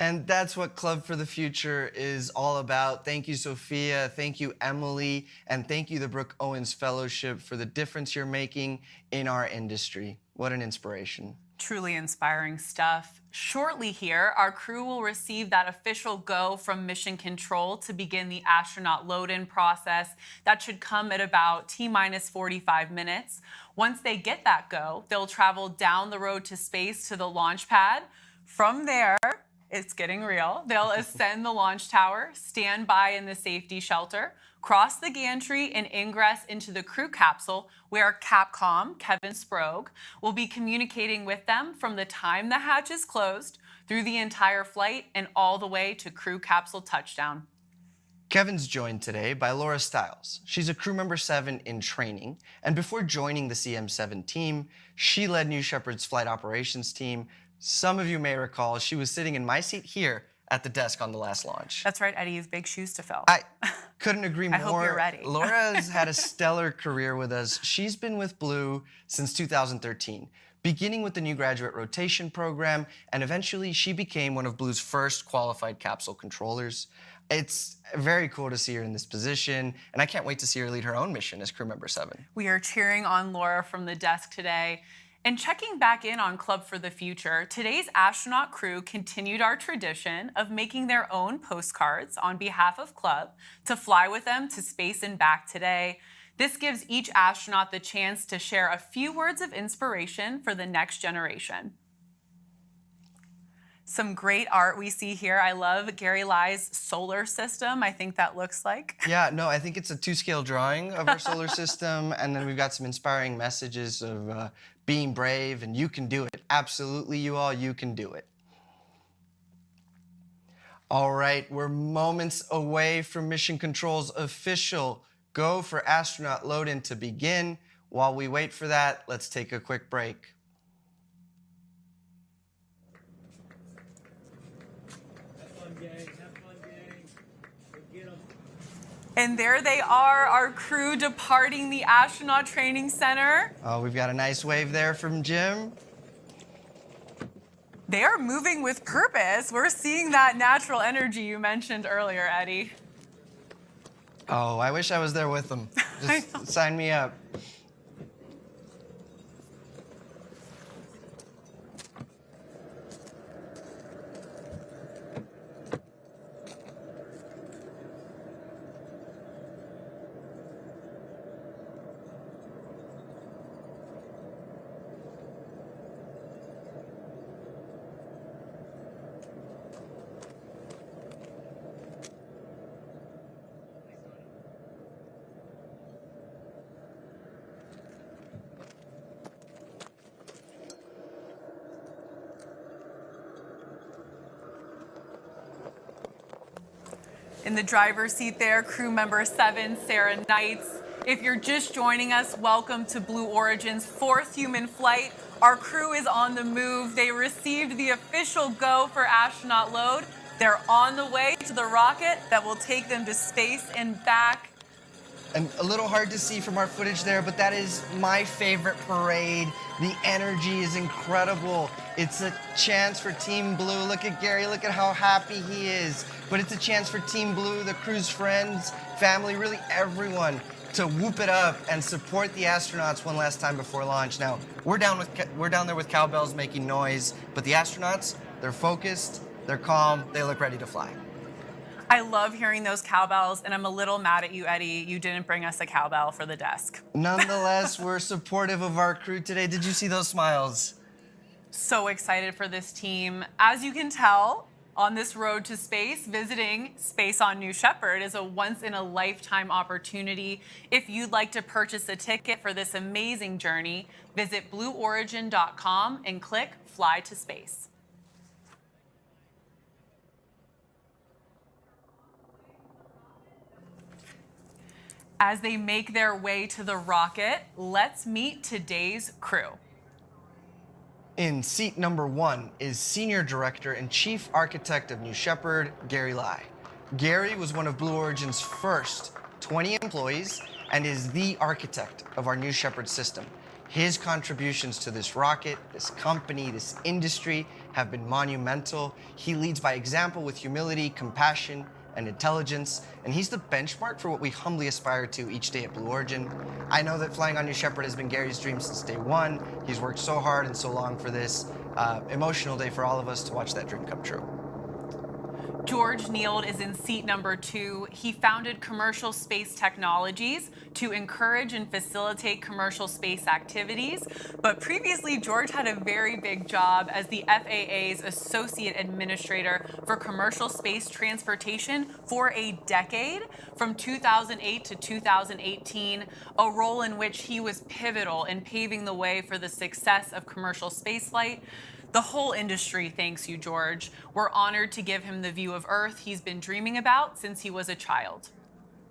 And that's what Club for the Future is all about. Thank you, Sophia. Thank you, Emily. And thank you, the Brooke Owens Fellowship, for the difference you're making in our industry. What an inspiration. Truly inspiring stuff. Shortly here, our crew will receive that official go from Mission Control to begin the astronaut load-in process. That should come at about T-minus 45 minutes. Once they get that go, they'll travel down the road to space to the launch pad. From there, it's getting real. They'll ascend the launch tower, stand by in the safety shelter, cross the gantry, and ingress into the crew capsule, where Capcom, Kevin Sprague, will be communicating with them from the time the hatch is closed through the entire flight and all the way to crew capsule touchdown. Kevin's joined today by Laura Stiles. She's a crew member 7 in training, and before joining the CM7 team, she led New Shepard's flight operations team. Some of you may recall she was sitting in my seat here at the desk on the last launch. That's right, Eddie. You've big shoes to fill. I couldn't agree more. I hope you're ready. Laura's had a stellar career with us. She's been with Blue since 2013, beginning with the new graduate rotation program, and eventually she became one of Blue's first qualified capsule controllers. It's very cool to see her in this position, and I can't wait to see her lead her own mission as crew member 7. We are cheering on Laura from the desk today. And checking back in on Club for the Future, today's astronaut crew continued our tradition of making their own postcards on behalf of Club to fly with them to space and back today. This gives each astronaut the chance to share a few words of inspiration for the next generation. Some great art we see here. I love Gary Lai's solar system. I think that looks like. Yeah, no, I think it's a 2-scale drawing of our solar system, and then we've got some inspiring messages of being brave, and you can do it. Absolutely, you all, you can do it. All right, we're moments away from Mission Control's official go for astronaut load-in to begin. While we wait for that, let's take a quick break. And there they are, our crew departing the Astronaut Training Center. Oh, we've got a nice wave there from Jim. They are moving with purpose. We're seeing that natural energy you mentioned earlier, Eddie. Oh, I wish I was there with them. Just sign me up. In the driver's seat there, crew member 7, Sarah Knights. If you're just joining us, welcome to Blue Origin's 4th human flight. Our crew is on the move. They received the official go for astronaut load. They're on the way to the rocket that will take them to space and back. And a little hard to see from our footage there, but that is my favorite parade. The energy is incredible. It's a chance for Team Blue. Look at Gary, look at how happy he is. But it's a chance for Team Blue, the crew's friends, family, really everyone, to whoop it up and support the astronauts one last time before launch. Now, we're down there with cowbells making noise, but the astronauts, they're focused, they're calm, they look ready to fly. I love hearing those cowbells, and I'm a little mad at you, Eddie. You didn't bring us a cowbell for the desk. Nonetheless, we're supportive of our crew today. Did you see those smiles? So excited for this team. As you can tell, on this road to space, visiting Space on New Shepard is a once-in-a-lifetime opportunity. If you'd like to purchase a ticket for this amazing journey, visit blueorigin.com and click Fly to Space. As they make their way to the rocket, let's meet today's crew. In seat number 1 is Senior Director and Chief Architect of New Shepard, Gary Lai. Gary was one of Blue Origin's first 20 employees and is the architect of our New Shepard system. His contributions to this rocket, this company, this industry have been monumental. He leads by example with humility, compassion, and intelligence, and he's the benchmark for what we humbly aspire to each day at Blue Origin. I know that flying on New Shepard has been Gary's dream since day one. He's worked so hard and so long for this. Emotional day for all of us to watch that dream come true. George Nield is in seat number 2. He founded Commercial Space Technologies to encourage and facilitate commercial space activities. But previously, George had a very big job as the FAA's Associate Administrator for Commercial Space Transportation for a decade, from 2008 to 2018, a role in which he was pivotal in paving the way for the success of commercial spaceflight. The whole industry thanks you, George. We're honored to give him the view of Earth he's been dreaming about since he was a child.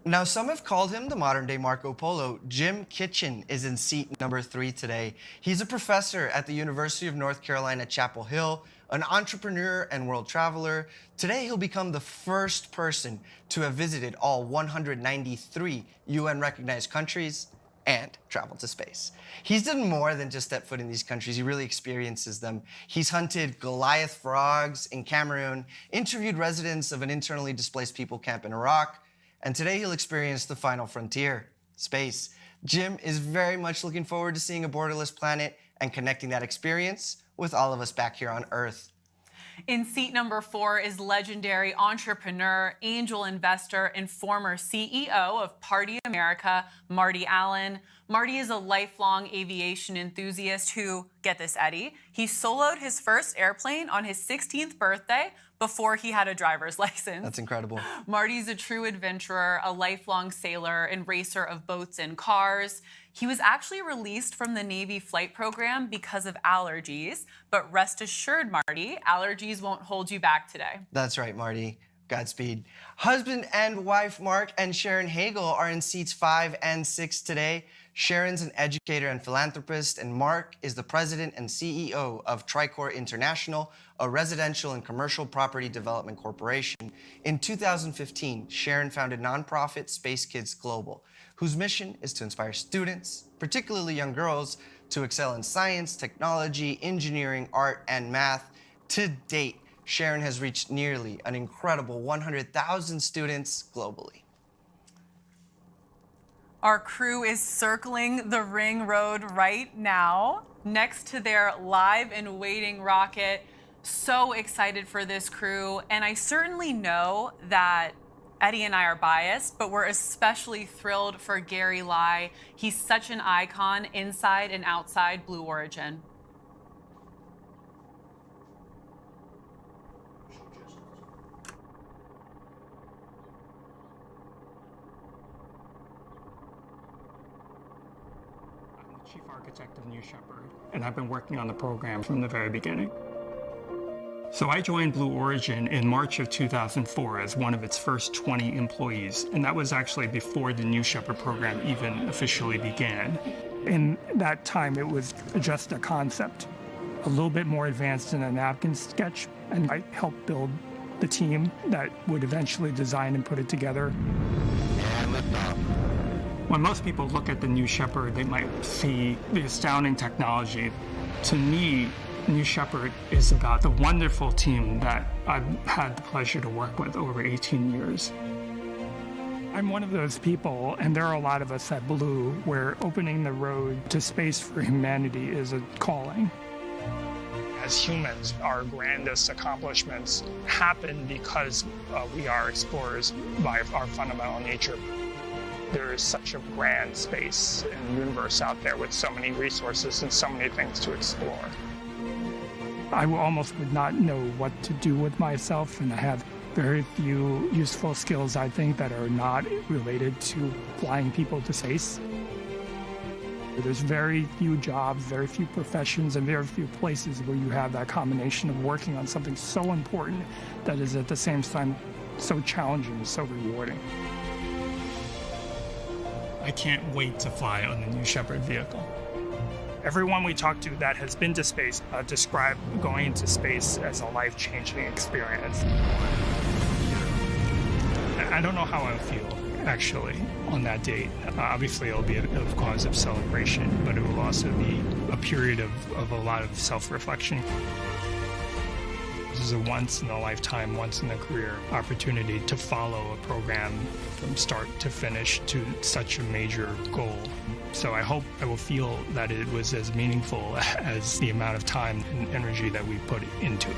Now, some have called him the modern-day Marco Polo. Jim Kitchen is in seat number 3 today. He's a professor at the University of North Carolina, Chapel Hill, an entrepreneur and world traveler. Today, he'll become the first person to have visited all 193 UN-recognized countries and traveled to space. He's done more than just step foot in these countries. He really experiences them. He's hunted Goliath frogs in Cameroon, interviewed residents of an internally displaced people camp in Iraq, and today he'll experience the final frontier, space. Jim is very much looking forward to seeing a borderless planet and connecting that experience with all of us back here on Earth. In seat number 4 is legendary entrepreneur, angel investor, and former CEO of Party America, Marty Allen. Marty is a lifelong aviation enthusiast who, get this, Eddie, he soloed his first airplane on his 16th birthday before he had a driver's license. That's incredible. Marty's a true adventurer, a lifelong sailor and racer of boats and cars. He was actually released from the Navy flight program because of allergies, but rest assured, Marty, allergies won't hold you back today. That's right, Marty. Godspeed. Husband and wife Mark and Sharon Hagel are in seats 5 and 6 today. Sharon's an educator and philanthropist, and Mark is the president and CEO of Tricor International, a residential and commercial property development corporation. In 2015, Sharon founded nonprofit Space Kids Global, whose mission is to inspire students, particularly young girls, to excel in science, technology, engineering, art, and math. To date, Sharon has reached nearly an incredible 100,000 students globally. Our crew is circling the ring road right now next to their live and waiting rocket. So excited for this crew. And I certainly know that Eddie and I are biased, but we're especially thrilled for Gary Lai. He's such an icon inside and outside Blue Origin. Chief Architect of New Shepard, and I've been working on the program from the very beginning. So I joined Blue Origin in March of 2004 as one of its first 20 employees, and that was actually before the New Shepard program even officially began. In that time, it was just a concept, a little bit more advanced than a napkin sketch, and I helped build the team that would eventually design and put it together. And lift off. When most people look at the New Shepard, they might see the astounding technology. To me, New Shepard is about the wonderful team that I've had the pleasure to work with over 18 years. I'm one of those people, and there are a lot of us at Blue, where opening the road to space for humanity is a calling. As humans, our grandest accomplishments happen because we are explorers by our fundamental nature. There is such a grand space and universe out there with so many resources and so many things to explore. I almost would not know what to do with myself, and I have very few useful skills, I think, that are not related to flying people to space. There's very few jobs, very few professions, and very few places where you have that combination of working on something so important that is at the same time so challenging and so rewarding. I can't wait to fly on the New Shepard vehicle. Everyone we talk to that has been to space described going into space as a life-changing experience. I don't know how I'll feel, actually, on that date. Obviously, it'll be a cause of celebration, but it will also be a period of a lot of self-reflection. was a once-in-a-lifetime, once-in-a-career opportunity to follow a program from start to finish to such a major goal. So I hope I will feel that it was as meaningful as the amount of time and energy that we put into it.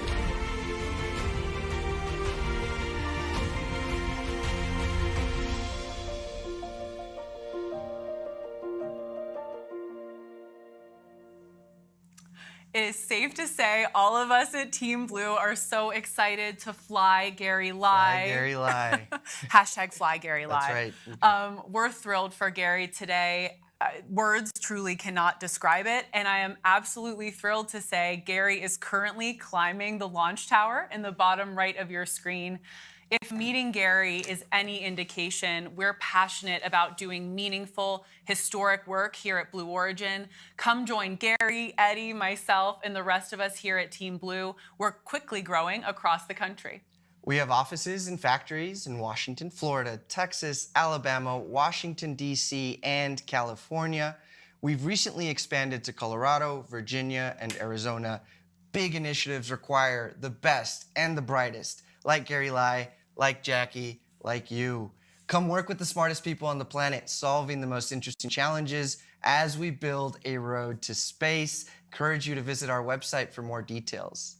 It is safe to say all of us at Team Blue are so excited to fly Gary Lai. Fly Gary Lai. Hashtag fly Gary Lai. That's right. We're thrilled for Gary today. Words truly cannot describe it. And I am absolutely thrilled to say Gary is currently climbing the launch tower in the bottom right of your screen. If meeting Gary is any indication, we're passionate about doing meaningful, historic work here at Blue Origin. Come join Gary, Eddie, myself, and the rest of us here at Team Blue. We're quickly growing across the country. We have offices and factories in Washington, Florida, Texas, Alabama, Washington, D.C., and California. We've recently expanded to Colorado, Virginia, and Arizona. Big initiatives require the best and the brightest, like Gary Lai, like Jackie, like you. Come work with the smartest people on the planet, solving the most interesting challenges as we build a road to space. Encourage you to visit our website for more details.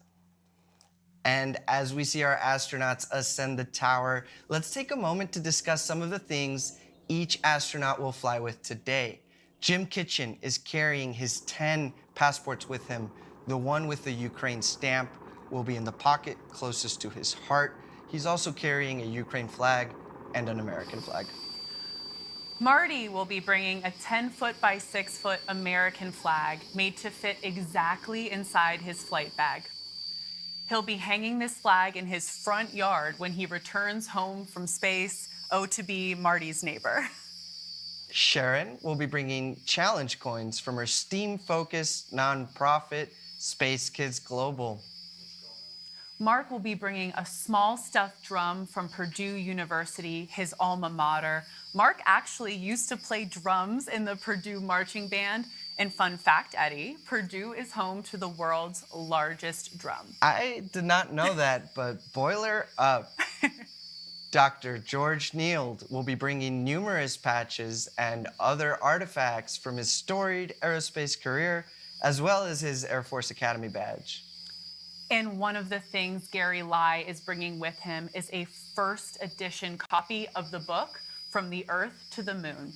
And as we see our astronauts ascend the tower, let's take a moment to discuss some of the things each astronaut will fly with today. Jim Kitchen is carrying his 10 passports with him. The one with the Ukraine stamp will be in the pocket closest to his heart. He's also carrying a Ukraine flag and an American flag. Marty will be bringing a 10-foot by 6-foot American flag made to fit exactly inside his flight bag. He'll be hanging this flag in his front yard when he returns home from space, to be Marty's neighbor. Sharon will be bringing challenge coins from her STEAM-focused nonprofit, Space Kids Global. Mark will be bringing a small stuffed drum from Purdue University, his alma mater. Mark actually used to play drums in the Purdue marching band. And fun fact, Eddie, Purdue is home to the world's largest drum. I did not know that, but boiler up. Dr. George Neild will be bringing numerous patches and other artifacts from his storied aerospace career, as well as his Air Force Academy badge. And one of the things Gary Lai is bringing with him is a first edition copy of the book, From the Earth to the Moon.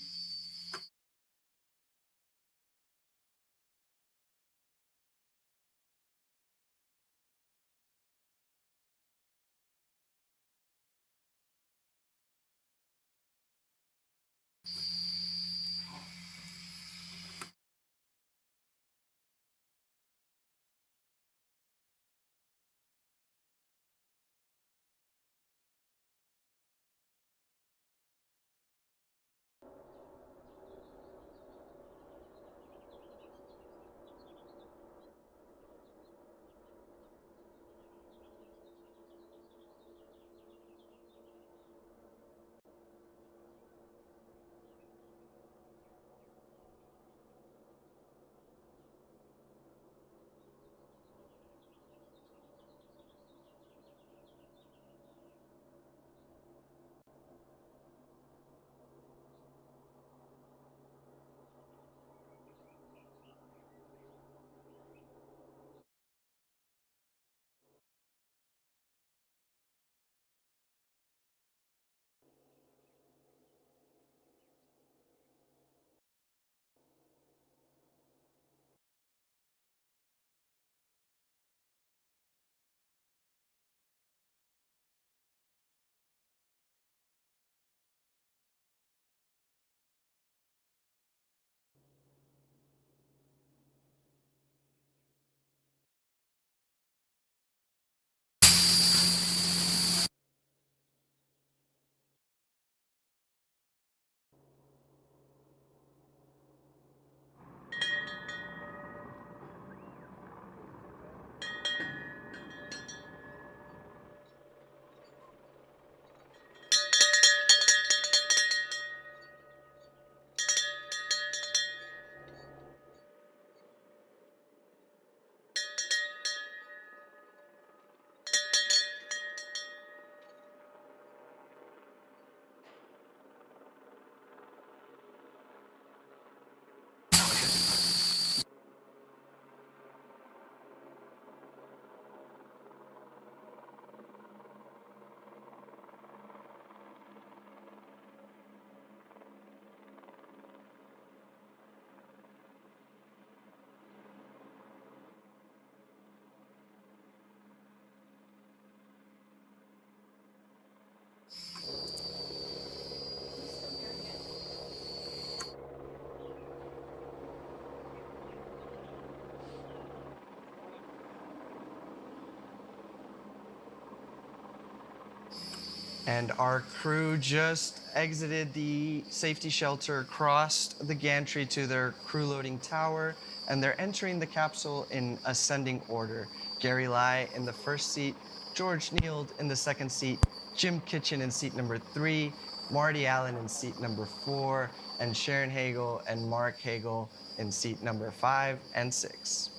And our crew just exited the safety shelter, crossed the gantry to their crew loading tower, and they're entering the capsule in ascending order. Gary Lai in the first seat, George Neild in the second seat, Jim Kitchen in seat number 3, Marty Allen in seat number 4, and Sharon Hagel and Mark Hagel in seat number 5 and 6.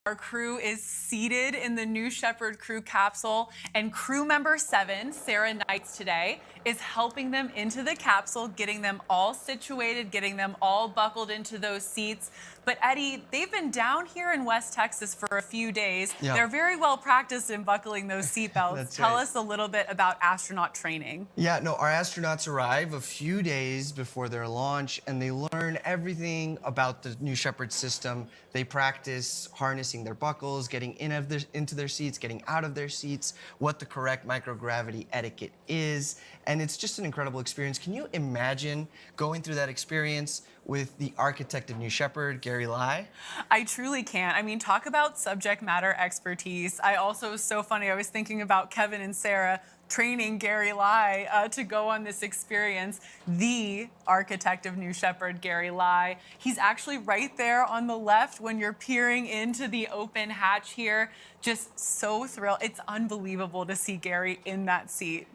Our crew is seated in the New Shepard crew capsule, and crew member 7, Sarah Knights today, is helping them into the capsule, getting them all situated, getting them all buckled into those seats. But Eddie, they've been down here in West Texas for a few days. Yeah. They're very well practiced in buckling those seatbelts. That's Tell right. us a little bit about astronaut training. Yeah, no, our astronauts arrive a few days before their launch, and they learn everything about the New Shepard system. They practice harnessing their buckles, getting into their seats, getting out of their seats, what the correct microgravity etiquette is, and it's just an incredible experience. Can you imagine going through that experience with the architect of New Shepard, Gary Lai? I truly can't. I mean, talk about subject matter expertise. I also, it was so funny, I was thinking about Kevin and Sarah training Gary Lai to go on this experience. The architect of New Shepard, Gary Lai. He's actually right there on the left when you're peering into the open hatch here. Just so thrilled. It's unbelievable to see Gary in that seat.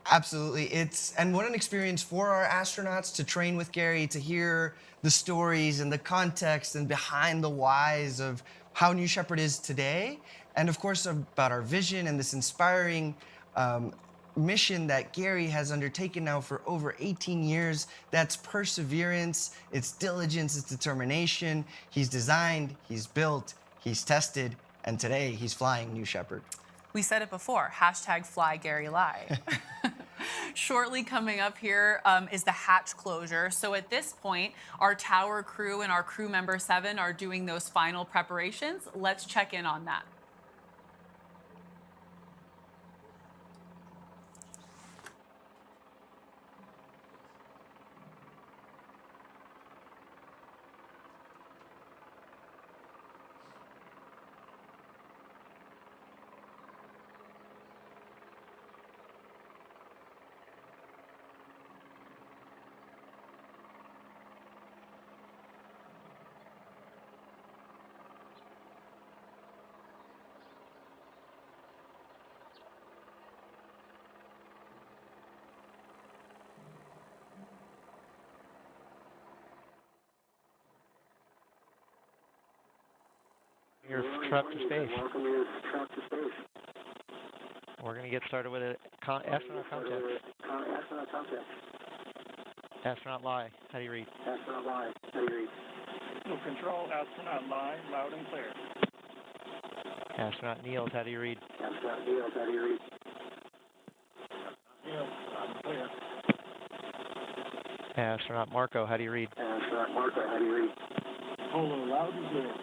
Absolutely. And what an experience for our astronauts to train with Gary, to hear the stories and the context and behind the whys of how New Shepard is today. And of course, about our vision and this inspiring mission that Gary has undertaken now for over 18 years. That's perseverance, it's diligence, it's determination. He's designed, he's built, he's tested, and today he's flying New Shepard. We said it before, #FlyGaryLi. Shortly coming up here is the hatch closure. So at this point, our tower crew and our crew member 7 are doing those final preparations. Let's check in on that. Your trip to space. We're going to get started with astronaut contact. Astronaut Li, how do you read? No control, astronaut Li, loud and clear. Astronaut Niels, how do you read? Niels, loud and clear. Astronaut Marco, how do you read? Polo, loud and clear.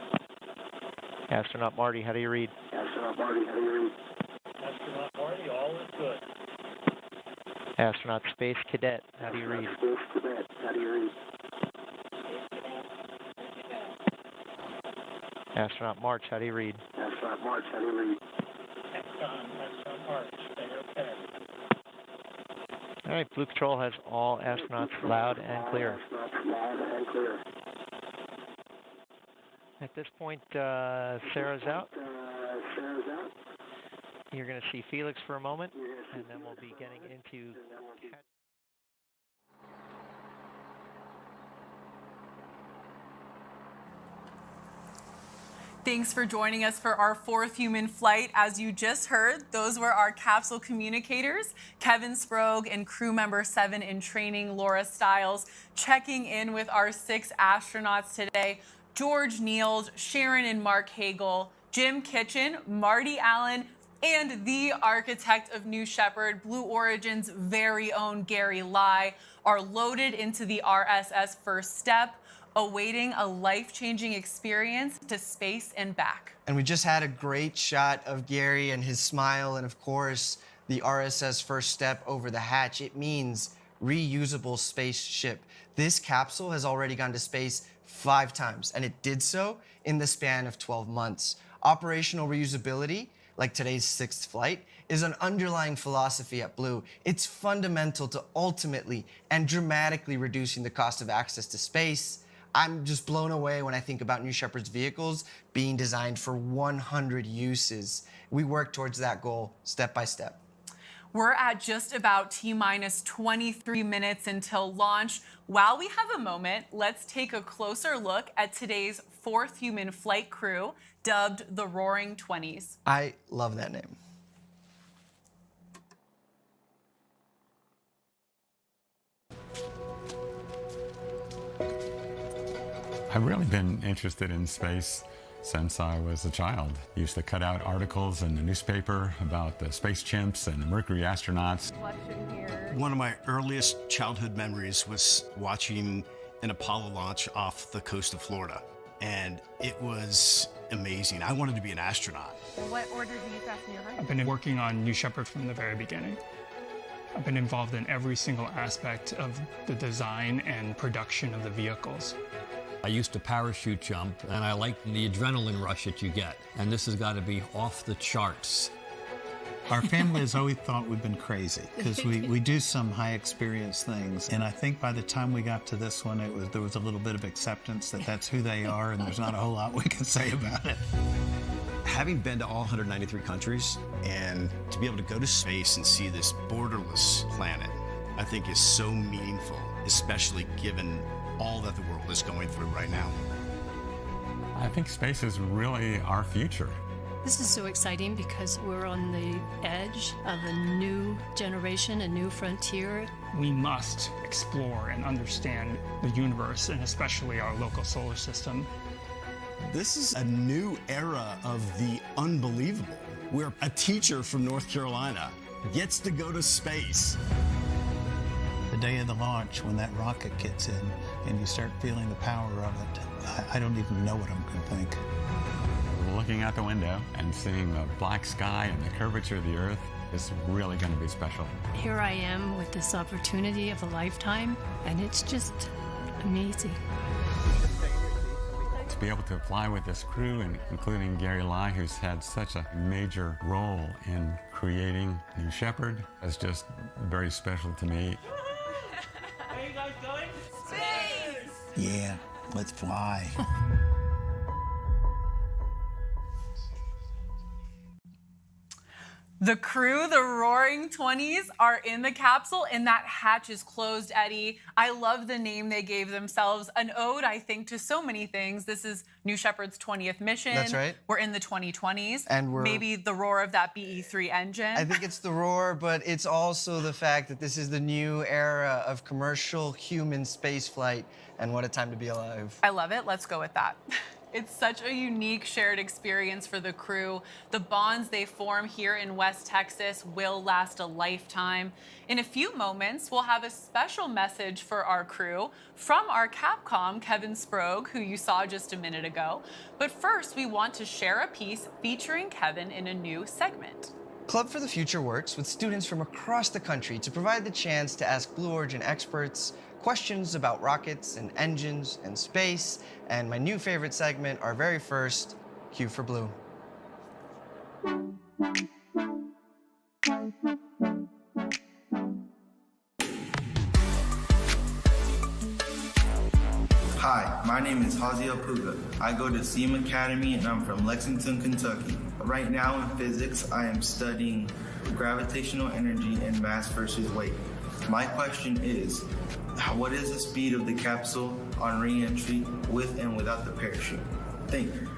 Astronaut Marty, how do you read? Astronaut Marty, all is good. Astronaut Space Cadet, how do you read? Astronaut March, how do you read? Astronaut March, stay okay. All right, Blue Control has all astronauts loud and clear. At this point, Sarah's out. You're going to see Felix for a moment, and then we'll be getting into... Thanks for joining us for our 4th human flight. As you just heard, those were our capsule communicators, Kevin Sprague and crew member 7 in training, Laura Stiles, checking in with our 6 astronauts today. George Niels, Sharon and Mark Hagel, Jim Kitchen, Marty Allen, and the architect of New Shepard, Blue Origin's very own Gary Li, are loaded into the RSS First Step, awaiting a life-changing experience to space and back. And we just had a great shot of Gary and his smile, and of course, the RSS First Step over the hatch. It means reusable spaceship. This capsule has already gone to space 5 times, and it did so in the span of 12 months. Operational reusability, like today's 6th flight, is an underlying philosophy at Blue. It's fundamental to ultimately and dramatically reducing the cost of access to space. I'm just blown away when I think about New Shepard's vehicles being designed for 100 uses. We work towards that goal step by step. We're at just about T-minus 23 minutes until launch. While we have a moment, let's take a closer look at today's 4th human flight crew, dubbed the Roaring 20s. I love that name. I've really been interested in space since I was a child. Used to cut out articles in the newspaper about the space chimps and the Mercury astronauts. One of my earliest childhood memories was watching an Apollo launch off the coast of Florida. And it was amazing. I wanted to be an astronaut. What order do you fasten your right? I've been working on New Shepard from the very beginning. I've been involved in every single aspect of the design and production of the vehicles. I used to parachute jump, and I liked the adrenaline rush that you get. And this has got to be off the charts. Our family has always thought we've been crazy because we do some high experience things. And I think by the time we got to this one, there was a little bit of acceptance that that's who they are, and there's not a whole lot we can say about it. Having been to all 193 countries and to be able to go to space and see this borderless planet, I think is so meaningful, especially given all that the world is going through right now. I think space is really our future. This is so exciting because we're on the edge of a new generation, a new frontier. We must explore and understand the universe, and especially our local solar system. This is a new era of the unbelievable, where a teacher from North Carolina gets to go to space. The day of the launch, when that rocket gets in and you start feeling the power of it, I don't even know what I'm going to think. Looking out the window and seeing the black sky and the curvature of the Earth is really going to be special. Here I am with this opportunity of a lifetime, and it's just amazing. To be able to fly with this crew, and including Gary Lai, who's had such a major role in creating New Shepard, is just very special to me. Where are you guys going? Space! Yeah, let's fly. The crew, the Roaring 20s, are in the capsule, and that hatch is closed, Eddie. I love the name they gave themselves. An ode, I think, to so many things. This is New Shepard's 20th mission. That's right. We're in the 2020s. And we're... maybe the roar of that BE-3 engine. I think it's the roar, but it's also the fact that this is the new era of commercial human spaceflight, and what a time to be alive. I love it. Let's go with that. It's such a unique shared experience for the crew. The bonds they form here in West Texas will last a lifetime. In a few moments, we'll have a special message for our crew from our Capcom, Kevin Sprague, who you saw just a minute ago. But first, we want to share a piece featuring Kevin in a new segment. Club for the Future works with students from across the country to provide the chance to ask Blue Origin experts questions about rockets and engines and space, and my new favorite segment, our very first, Q for Blue. Hi, my name is Hazia Puga. I go to SEAM Academy and I'm from Lexington, Kentucky. Right now in physics, I am studying gravitational energy and mass versus weight. My question is, what is the speed of the capsule on re-entry with and without the parachute? Thank you.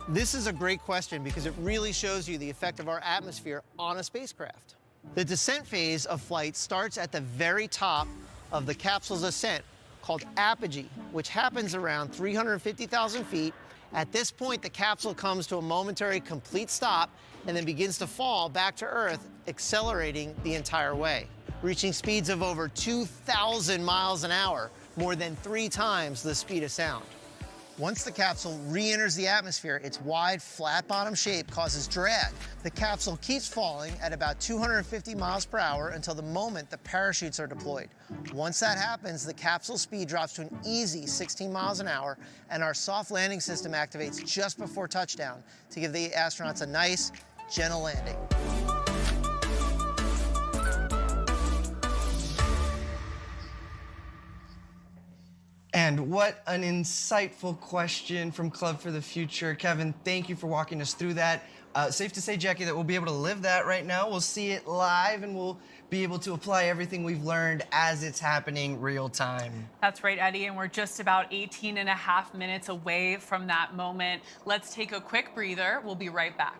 This is a great question because it really shows you the effect of our atmosphere on a spacecraft. The descent phase of flight starts at the very top of the capsule's ascent, called apogee, which happens around 350,000 feet. At this point, the capsule comes to a momentary complete stop and then begins to fall back to Earth, accelerating the entire way, reaching speeds of over 2,000 miles an hour, more than 3 times the speed of sound. Once the capsule re-enters the atmosphere, its wide, flat-bottom shape causes drag. The capsule keeps falling at about 250 miles per hour until the moment the parachutes are deployed. Once that happens, the capsule speed drops to an easy 16 miles an hour, and our soft landing system activates just before touchdown to give the astronauts a nice, gentle landing. And what an insightful question from Club for the Future. Kevin, thank you for walking us through that. Safe to say, Jackie, that we'll be able to live that right now. We'll see it live, and we'll be able to apply everything we've learned as it's happening real time. That's right, Eddie, and we're just about 18 and a half minutes away from that moment. Let's take a quick breather. We'll be right back.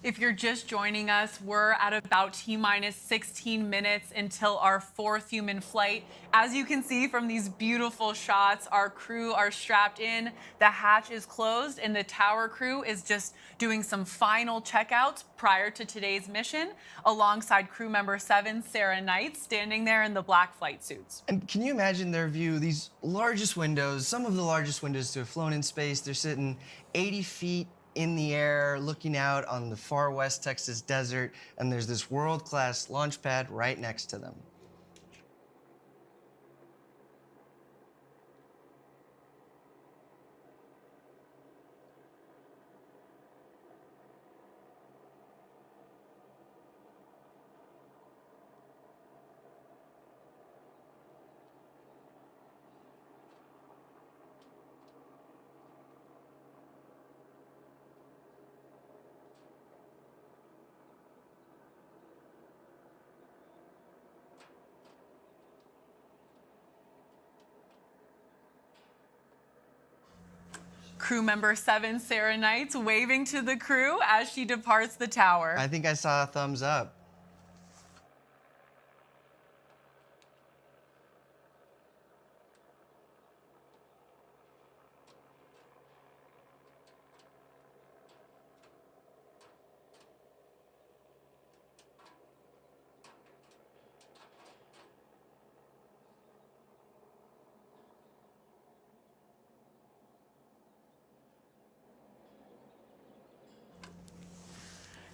If you're just joining us, we're at about T-minus 16 minutes until our fourth human flight. As you can see from these beautiful shots, our crew are strapped in, the hatch is closed, and the tower crew is just doing some final checkouts prior to today's mission, alongside crew member 7, Sarah Knight, standing there in the black flight suits. And can you imagine their view? These largest windows, some of the largest windows to have flown in space, they're sitting 80 feet in the air, looking out on the far west Texas desert, and there's this world-class launch pad right next to them. Crew member 7, Sarah Knight, waving to the crew as she departs the tower. I think I saw a thumbs up.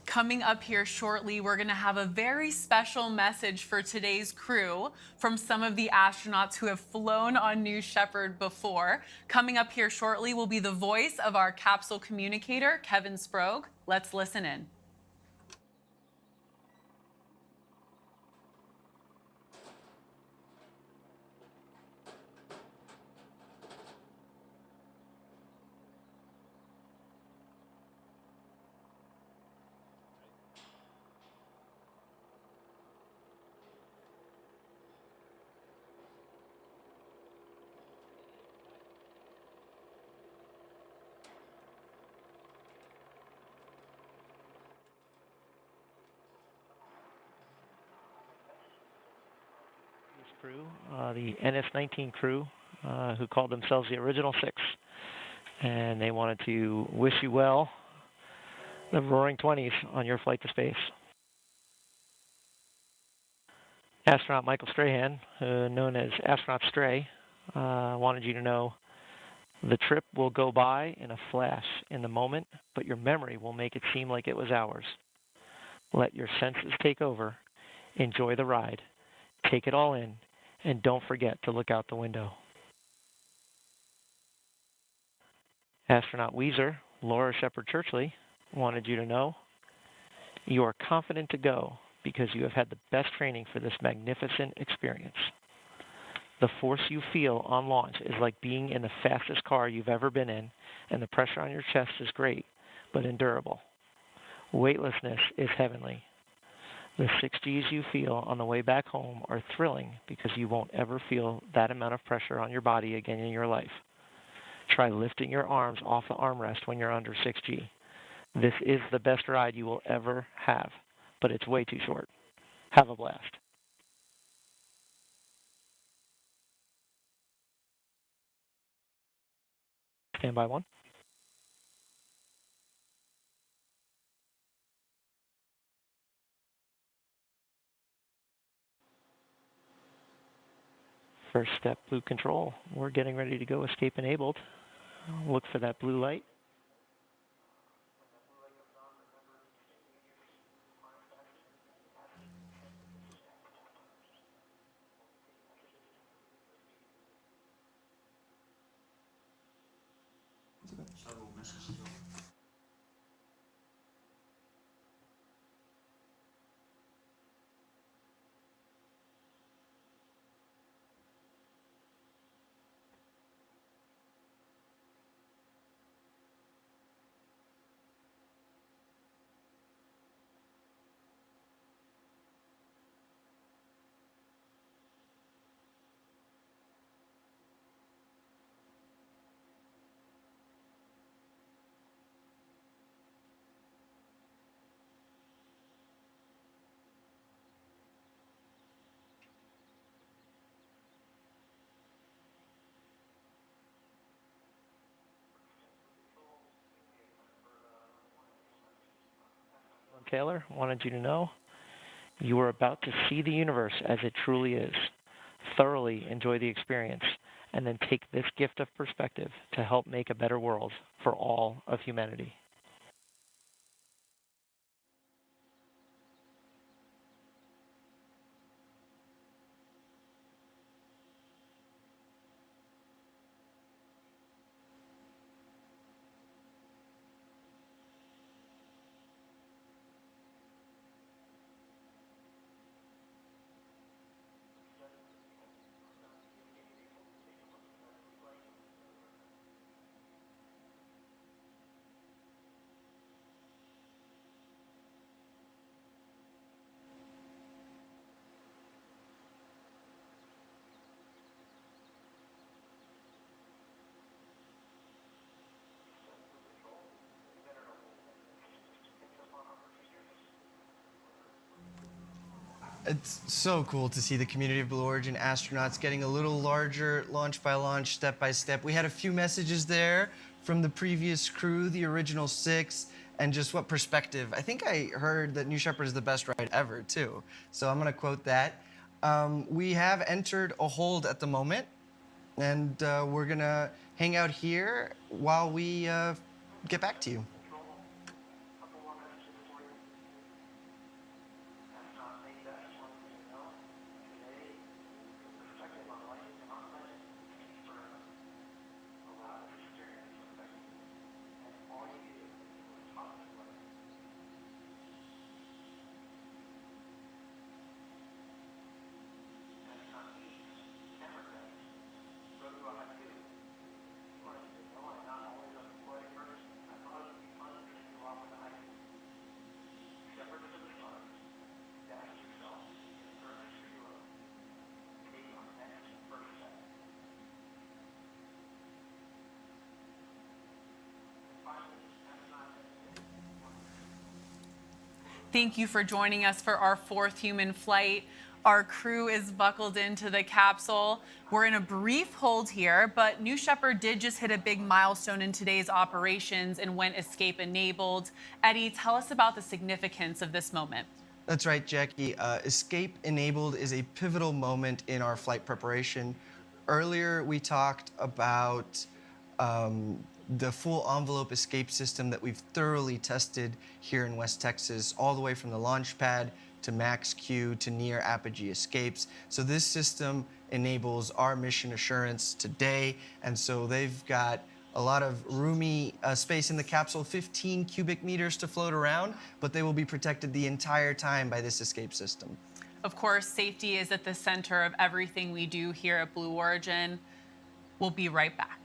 Coming up here shortly, we're going to have a very special message for today's crew from some of the astronauts who have flown on New Shepard before. Coming up here shortly will be the voice of our capsule communicator, Kevin Sprague. Let's listen in. Crew, the NS-19 crew, who called themselves the Original Six, and they wanted to wish you well, the Roaring 20s, on your flight to space. Astronaut Michael Strahan, known as Astronaut Stray, wanted you to know the trip will go by in a flash in the moment, but your memory will make it seem like it was hours. Let your senses take over. Enjoy the ride. Take it all in. And don't forget to look out the window. Astronaut Weezer, Laura Shepard Churchley, wanted you to know you are confident to go because you have had the best training for this magnificent experience. The force you feel on launch is like being in the fastest car you've ever been in, and the pressure on your chest is great, but endurable. Weightlessness is heavenly. The 6 Gs you feel on the way back home are thrilling because you won't ever feel that amount of pressure on your body again in your life. Try lifting your arms off the armrest when you're under 6G. This is the best ride you will ever have, but it's way too short. Have a blast. Standby 1. First step, blue control. We're getting ready to go escape enabled. Look for that blue light. sailor wanted you to know you are about to see the universe as it truly is. Thoroughly enjoy the experience, and then take this gift of perspective to help make a better world for all of humanity. It's so cool to see the community of Blue Origin astronauts getting a little larger, launch by launch, step by step. We had a few messages there from the previous crew, the original 6, and just what perspective. I think I heard that New Shepard is the best ride ever, too. So I'm going to quote that. We have entered a hold at the moment, and we're going to hang out here while we get back to you. Thank you for joining us for our 4th human flight. Our crew is buckled into the capsule. We're in a brief hold here, but New Shepard did just hit a big milestone in today's operations and went escape enabled. Eddie, tell us about the significance of this moment. That's right, Jackie. Escape enabled is a pivotal moment in our flight preparation. Earlier, we talked about the full envelope escape system that we've thoroughly tested here in West Texas, all the way from the launch pad to max Q to near apogee escapes. So this system enables our mission assurance today, and so they've got a lot of roomy space in the capsule, 15 cubic meters to float around, but they will be protected the entire time by this escape system. Of course, safety is at the center of everything we do here at Blue Origin. We'll be right back.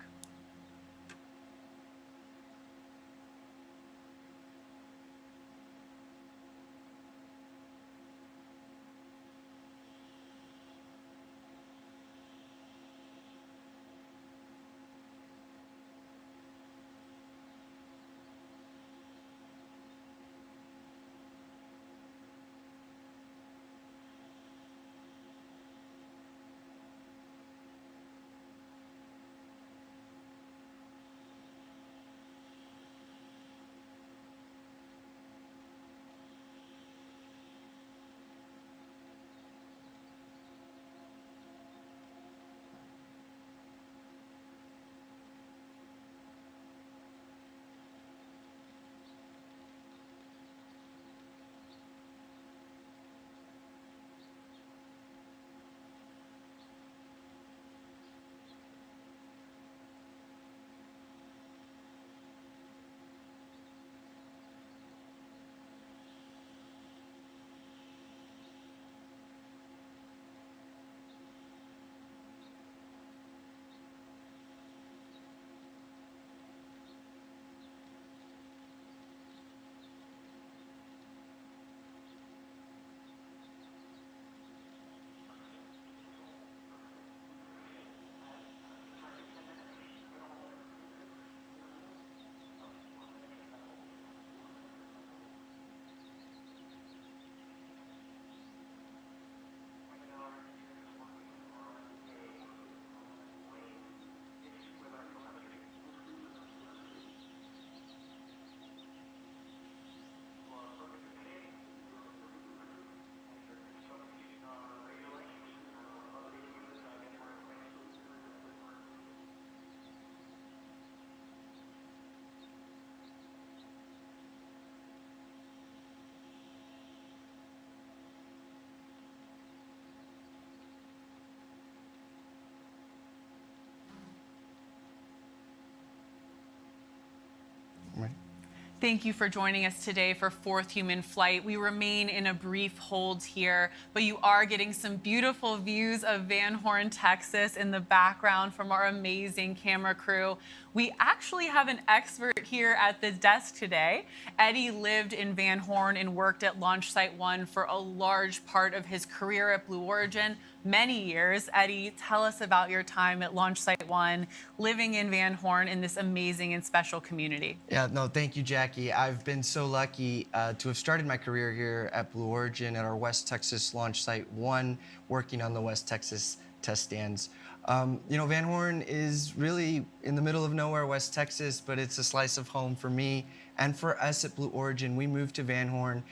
Thank you for joining us today for Fourth Human Flight. We remain in a brief hold here, but you are getting some beautiful views of Van Horn, Texas in the background from our amazing camera crew. We actually have an expert here at the desk today. Eddie lived in Van Horn and worked at Launch Site 1 for a large part of his career at Blue Origin, many years. Eddie, tell us about your time at Launch Site 1, living in Van Horn in this amazing and special community. Yeah, no, thank you, Jackie. I've been so lucky to have started my career here at Blue Origin at our West Texas Launch Site 1, working on the West Texas test stands. You know, Van Horn is really in the middle of nowhere, West Texas, but it's a slice of home for me and for us at Blue Origin. We moved to Van Horn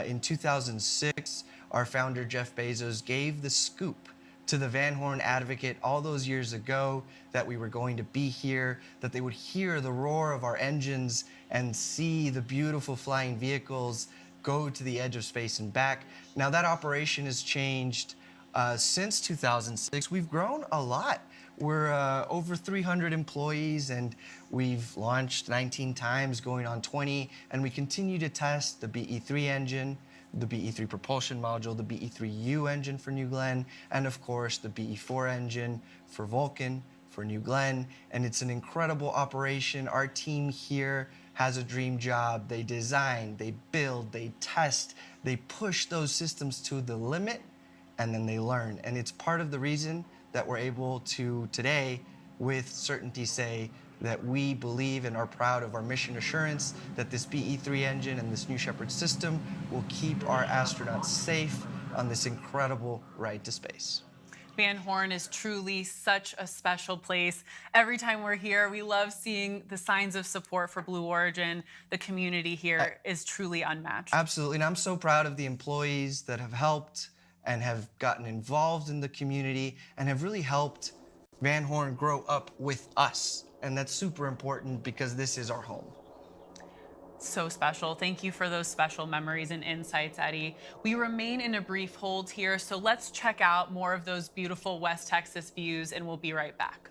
in 2006. Our founder, Jeff Bezos, gave the scoop to the Van Horn Advocate all those years ago that we were going to be here, that they would hear the roar of our engines and see the beautiful flying vehicles go to the edge of space and back. Now that operation has changed. Since 2006, we've grown a lot. We're over 300 employees, and we've launched 19 times, going on 20, and we continue to test the BE3 engine, the BE3 propulsion module, the BE3U engine for New Glenn, and of course the BE4 engine for Vulcan, for New Glenn, and it's an incredible operation. Our team here has a dream job. They design, they build, they test, they push those systems to the limit, and then they learn. And it's part of the reason that we're able to today with certainty say that we believe and are proud of our mission assurance that this BE3 engine and this New Shepard system will keep our astronauts safe on this incredible ride to space. Van Horn is truly such a special place. Every time we're here, we love seeing the signs of support for Blue Origin. The community here is truly unmatched. Absolutely, and I'm so proud of the employees that have helped and have gotten involved in the community and have really helped Van Horn grow up with us. And that's super important because this is our home. So special. Thank you for those special memories and insights, Eddie. We remain in a brief hold here, so let's check out more of those beautiful West Texas views, and we'll be right back.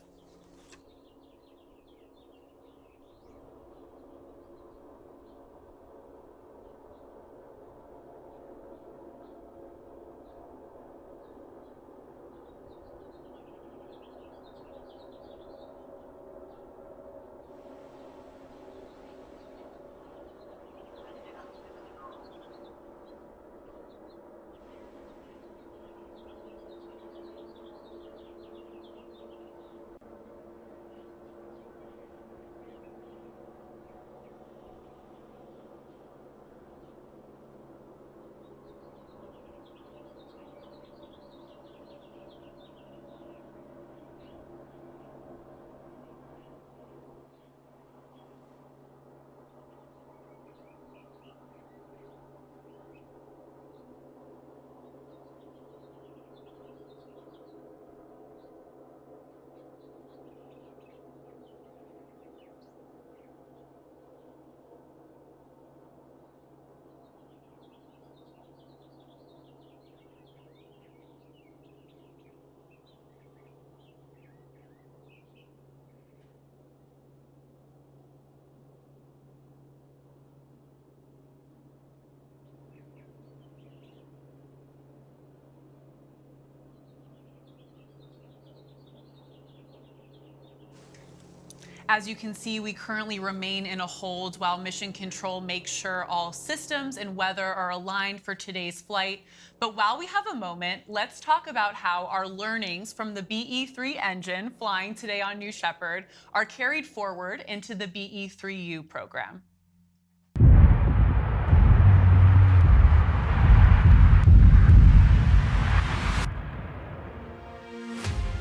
As you can see, we currently remain in a hold while Mission Control makes sure all systems and weather are aligned for today's flight. But while we have a moment, let's talk about how our learnings from the BE3 engine flying today on New Shepard are carried forward into the BE3U program.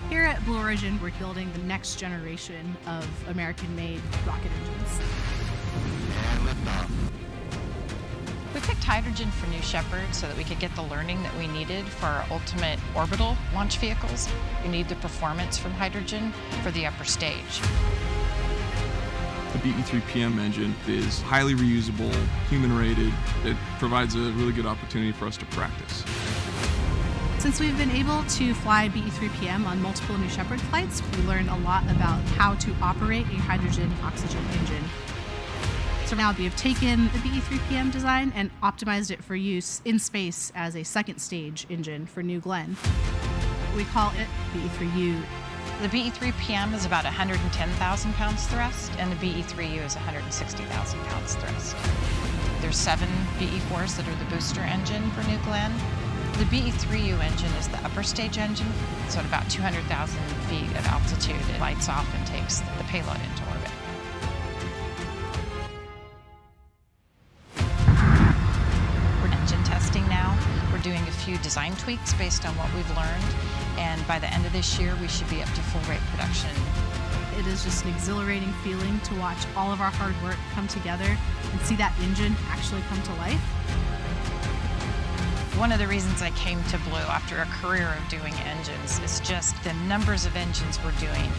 Here at Blue Origin, we're building the next generation of American-made rocket engines. And liftoff. We picked hydrogen for New Shepard so that we could get the learning that we needed for our ultimate orbital launch vehicles. We need the performance from hydrogen for the upper stage. The BE3PM engine is highly reusable, human-rated. It provides a really good opportunity for us to practice. Since we've been able to fly BE3PM on multiple New Shepard flights, we learned a lot about how to operate a hydrogen-oxygen engine. So now we have taken the BE3PM design and optimized it for use in space as a second stage engine for New Glenn. We call it BE3U. The BE3PM is about 110,000 pounds thrust, and the BE3U is 160,000 pounds thrust. There's 7 BE4s that are the booster engine for New Glenn. The BE3U engine is the upper stage engine, so at about 200,000 feet of altitude, it lights off and takes the payload into orbit. We're engine testing now. We're doing a few design tweaks based on what we've learned, and by the end of this year, we should be up to full rate production. It is just an exhilarating feeling to watch all of our hard work come together and see that engine actually come to life. One of the reasons I came to Blue after a career of doing engines is just the numbers of engines we're doing.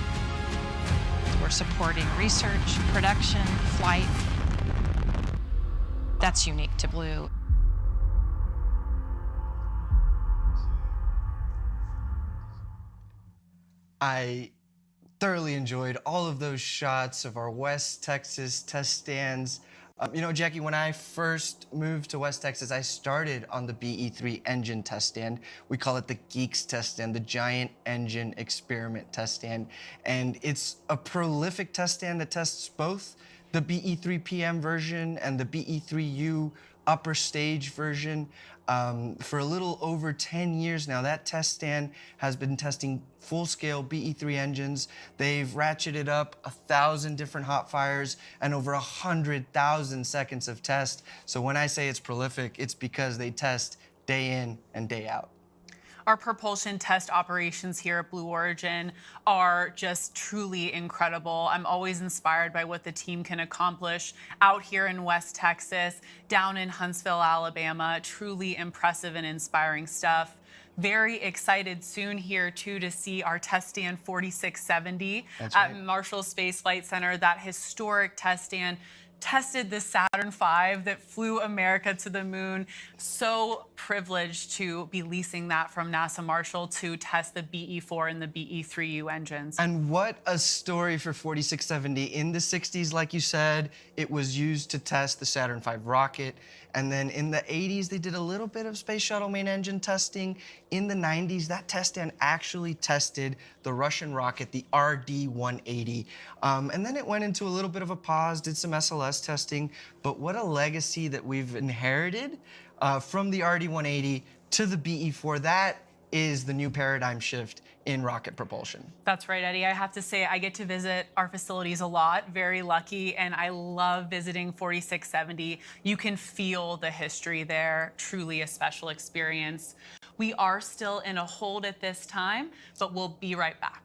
We're supporting research, production, flight. That's unique to Blue. I thoroughly enjoyed all of those shots of our West Texas test stands. You know, Jackie, when I first moved to West Texas, I started on the BE3 engine test stand. We call it the Geeks test stand, the Giant Engine Experiment test stand. And it's a prolific test stand that tests both the BE3PM version and the BE3U upper stage version. For a little over 10 years now, that test stand has been testing full-scale BE3 engines. They've ratcheted up 1,000 different hot fires and over 100,000 seconds of test. So when I say it's prolific, it's because they test day in and day out. Our propulsion test operations here at Blue Origin are just truly incredible. I'm always inspired by what the team can accomplish out here in West Texas, down in Huntsville, Alabama. Truly impressive and inspiring stuff. Very excited soon here too to see our test stand 4670 at Marshall Space Flight Center. That historic test stand tested the Saturn V that flew America to the moon. So privileged to be leasing that from NASA Marshall to test the BE4 and the BE3U engines. And what a story for 4670. In the 60s, like you said, it was used to test the Saturn V rocket. And then in the 80s, they did a little bit of space shuttle main engine testing. In the 90s, that test stand actually tested the Russian rocket, the RD-180. And then it went into a little bit of a pause, did some SLS testing. But what a legacy that we've inherited from the RD-180 to the BE4. That is the new paradigm shift in rocket propulsion. That's right, Eddie. I have to say, I get to visit our facilities a lot, very lucky, and I love visiting 4670. You can feel the history there, truly a special experience. We are still in a hold at this time, but we'll be right back.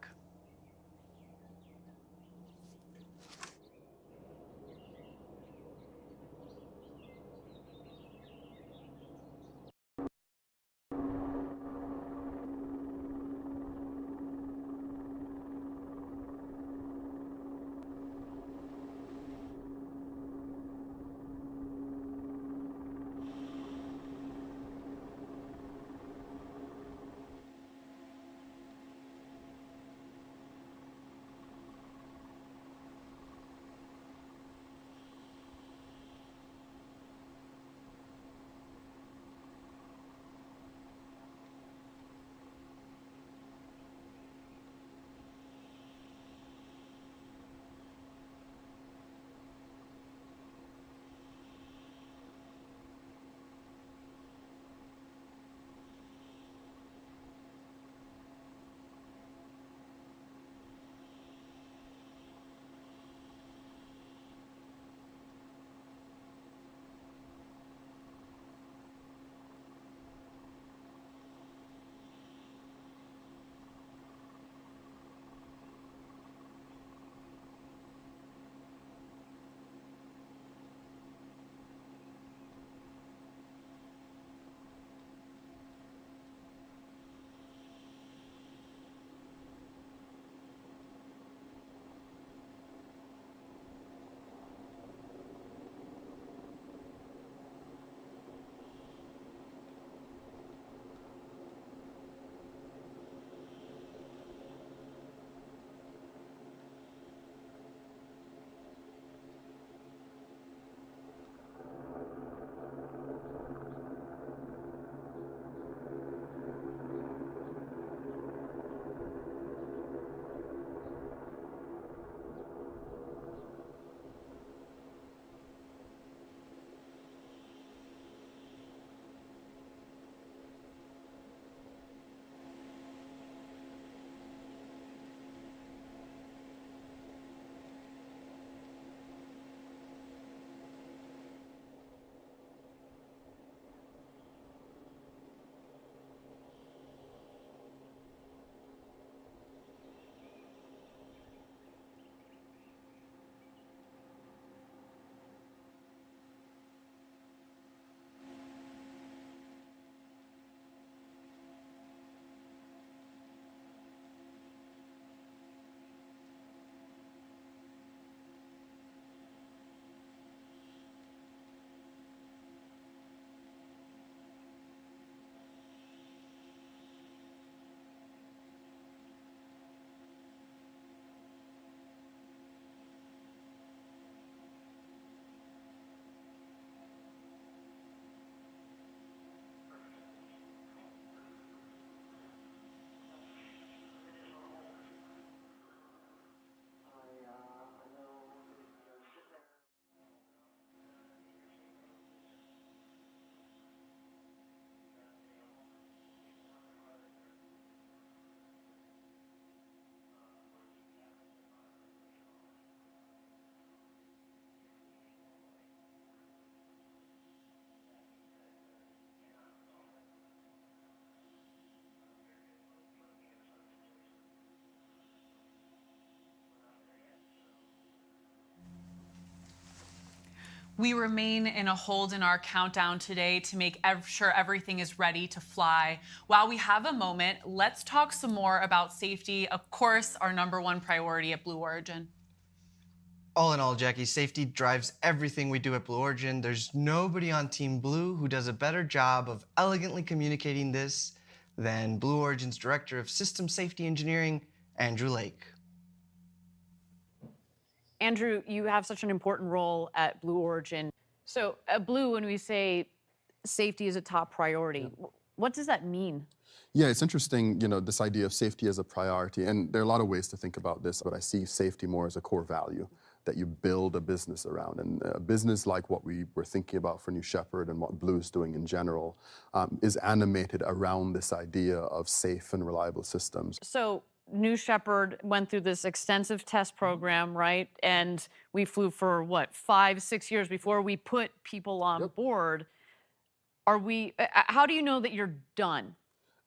We remain in a hold in our countdown today to make sure everything is ready to fly. While we have a moment, let's talk some more about safety, of course, our #1 priority at Blue Origin. All in all, Jackie, safety drives everything we do at Blue Origin. There's nobody on Team Blue who does a better job of elegantly communicating this than Blue Origin's Director of System Safety Engineering, Andrew Lake. Andrew, you have such an important role at Blue Origin. So at Blue, when we say safety is a top priority, what does that mean? Yeah, it's interesting, this idea of safety as a priority. And there are a lot of ways to think about this, but I see safety more as a core value that you build a business around. And a business like what we were thinking about for New Shepard and what Blue is doing in general is animated around this idea of safe and reliable systems. So New Shepard went through this extensive test program, right? And we flew for, 5-6 years before we put people on board. How do you know that you're done?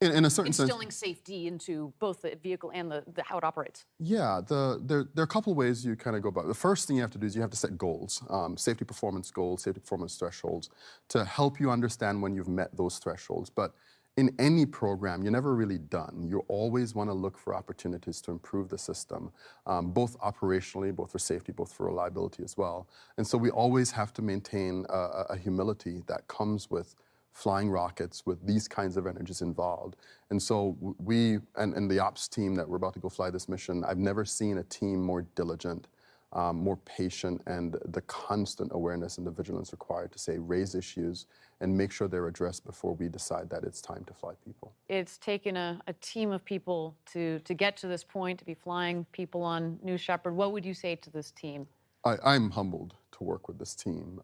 In a certain sense, instilling safety into both the vehicle and the how it operates. Yeah, there are a couple ways you kind of go about it. The first thing you have to do is you have to set goals, safety performance goals, safety performance thresholds, to help you understand when you've met those thresholds. But in any program, you're never really done. You always want to look for opportunities to improve the system, both operationally, both for safety, both for reliability as well. And so we always have to maintain a humility that comes with flying rockets with these kinds of energies involved. And so we, and the ops team that we're about to go fly this mission, I've never seen a team more diligent, more patient, and the constant awareness and the vigilance required to raise issues and make sure they're addressed before we decide that it's time to fly people. It's taken a team of people to get to this point, to be flying people on New Shepard. What would you say to this team? I'm humbled to work with this team.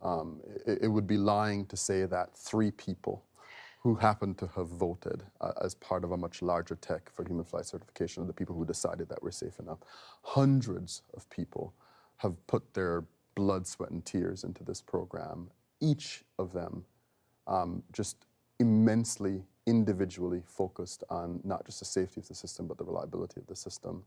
It would be lying to say that 3 people who happen to have voted as part of a much larger tech for human flight certification are the people who decided that we're safe enough. Hundreds of people have put their blood, sweat, and tears into this program. Each of them just immensely, individually focused on not just the safety of the system, but the reliability of the system.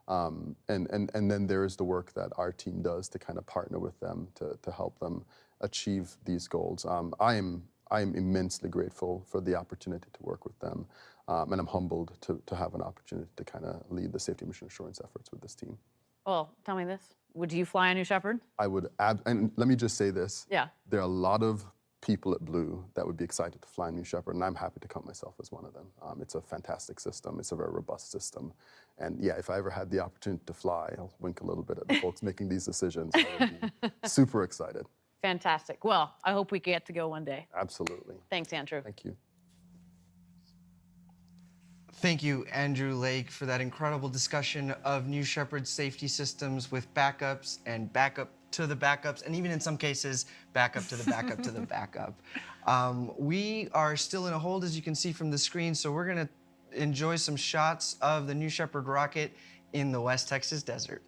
And then there is the work that our team does to kind of partner with them to help them achieve these goals. I am immensely grateful for the opportunity to work with them, and I'm humbled to have an opportunity to kind of lead the safety mission assurance efforts with this team. Well, tell me this. Would you fly a New Shepard? I would, and let me just say this. Yeah. There are a lot of people at Blue that would be excited to fly New Shepard, and I'm happy to count myself as one of them. It's a fantastic system. It's a very robust system. And yeah, if I ever had the opportunity to fly, I'll wink a little bit at the folks making these decisions. I would be super excited. Fantastic. Well, I hope we get to go one day. Absolutely. Thanks, Andrew. Thank you. Thank you, Andrew Lake, for that incredible discussion of New Shepard's safety systems with backups and backup to the backups, and even in some cases, backup to the backup to the backup. We are still in a hold, as you can see from the screen, so we're gonna enjoy some shots of the New Shepard rocket in the West Texas desert.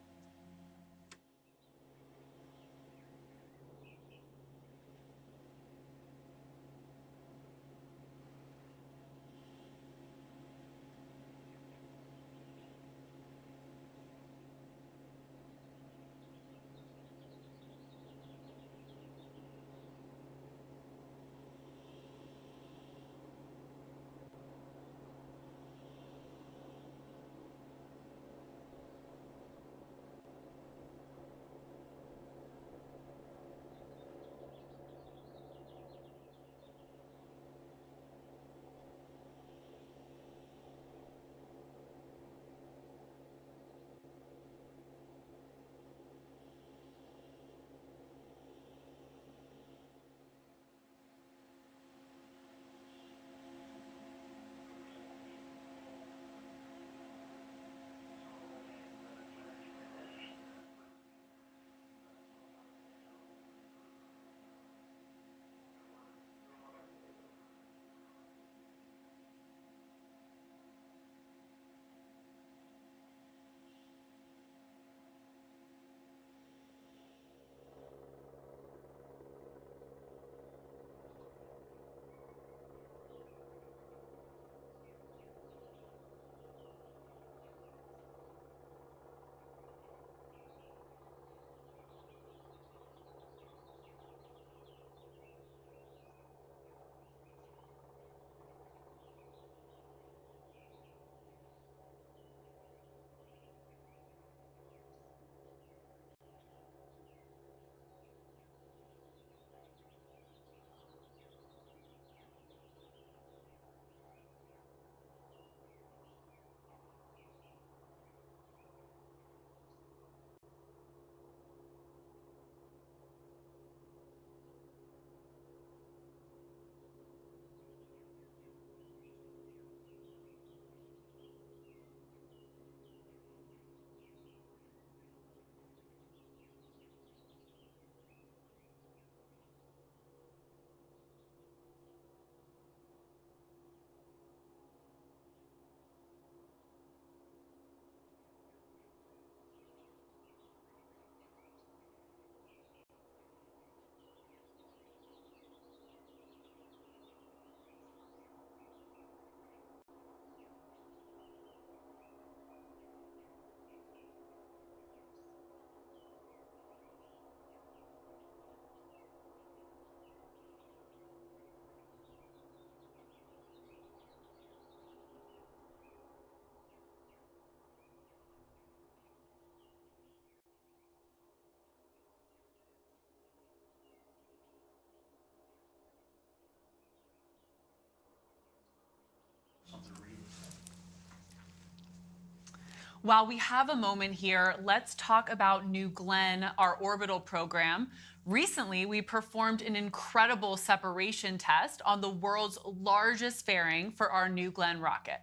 While we have a moment here, let's talk about New Glenn, our orbital program. Recently, we performed an incredible separation test on the world's largest fairing for our New Glenn rocket.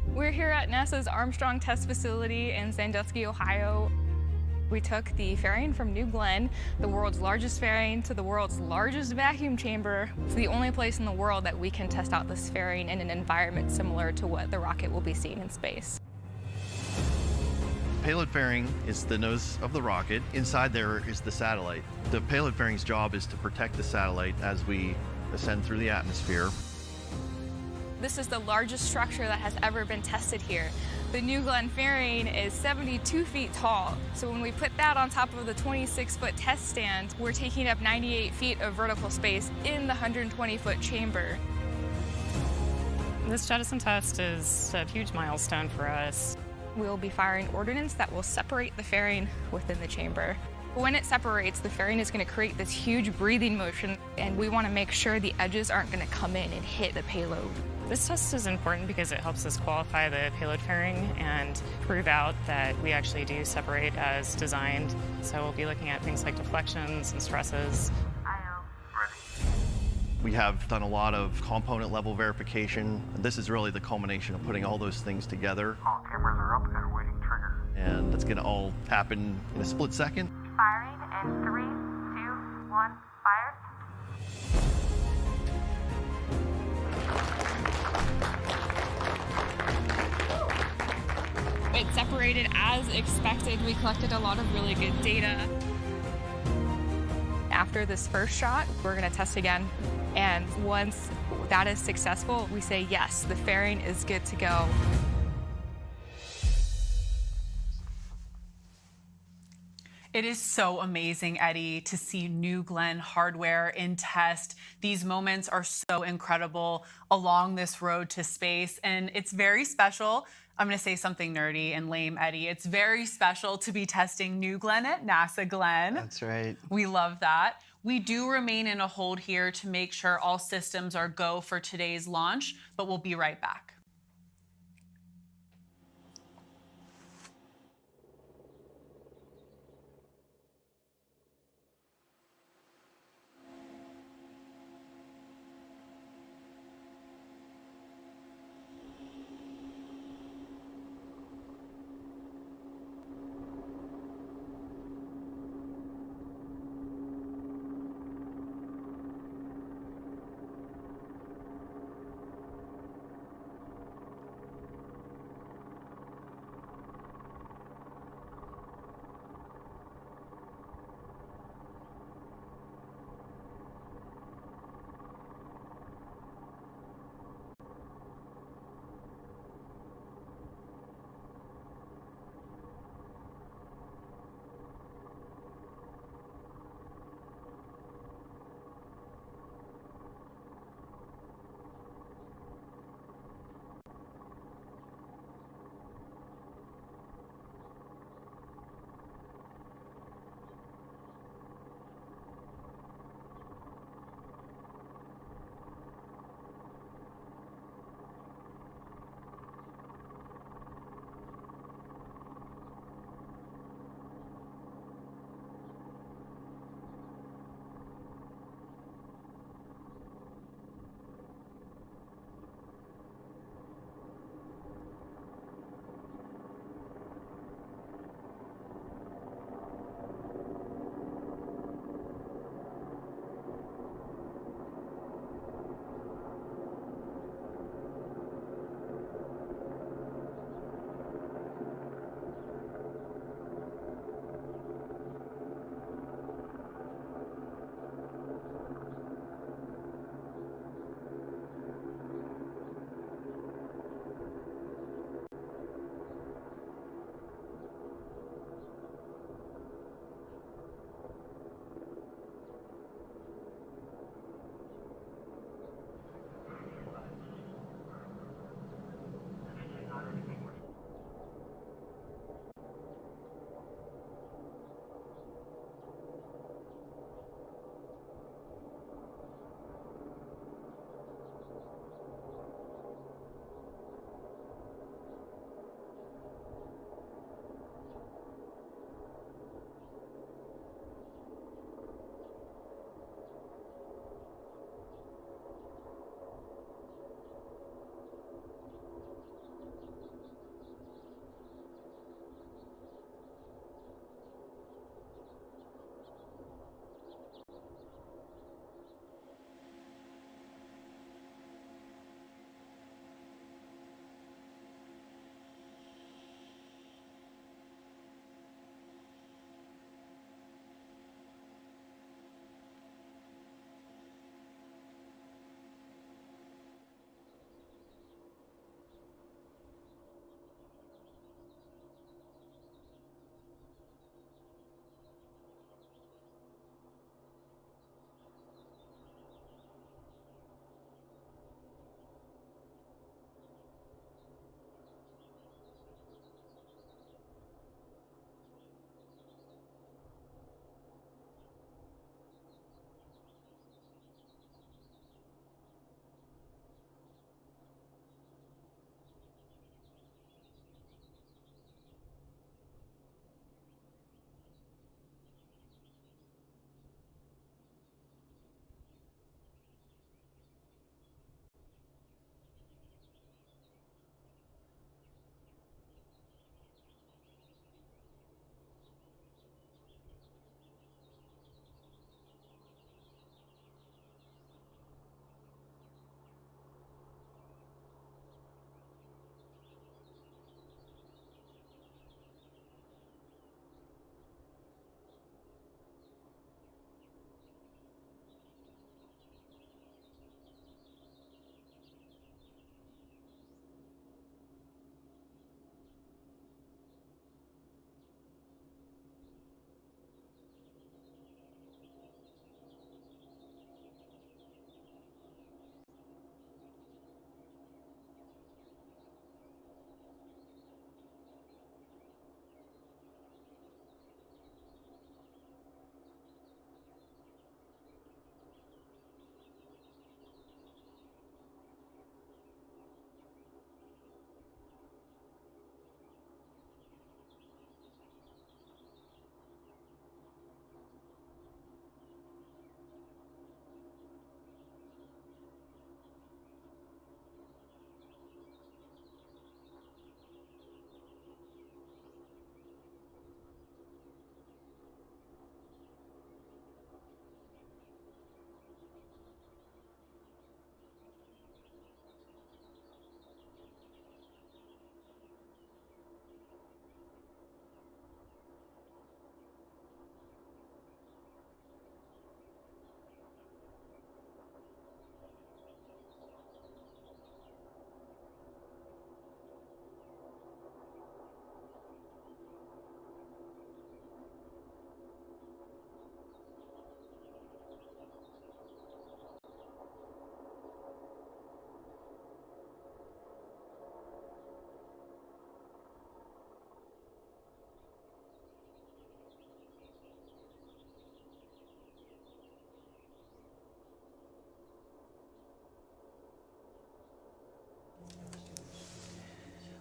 We're here at NASA's Armstrong Test Facility in Sandusky, Ohio. We took the fairing from New Glenn, the world's largest fairing, to the world's largest vacuum chamber. It's the only place in the world that we can test out this fairing in an environment similar to what the rocket will be seeing in space. Payload fairing is the nose of the rocket. Inside there is the satellite. The payload fairing's job is to protect the satellite as we ascend through the atmosphere. This is the largest structure that has ever been tested here. The New Glenn fairing is 72 feet tall. So when we put that on top of the 26-foot test stand, we're taking up 98 feet of vertical space in the 120-foot chamber. This jettison test is a huge milestone for us. We'll be firing ordnance that will separate the fairing within the chamber. When it separates, the fairing is going to create this huge breathing motion, and we want to make sure the edges aren't going to come in and hit the payload. This test is important because it helps us qualify the payload fairing and prove out that we actually do separate as designed. So we'll be looking at things like deflections and stresses. We have done a lot of component level verification. This is really the culmination of putting all those things together. All cameras are up and waiting trigger. And it's going to all happen in a split second. Firing in 3, 2, 1, fire. It separated as expected. We collected a lot of really good data. After this first shot, we're going to test again. And once that is successful, we say, yes, the fairing is good to go. It is so amazing, Eddie, to see New Glenn hardware in test. These moments are so incredible along this road to space, and it's very special. I'm going to say something nerdy and lame, Eddie. It's very special to be testing New Glenn at NASA Glenn. That's right. We love that. We do remain in a hold here to make sure all systems are go for today's launch, but we'll be right back.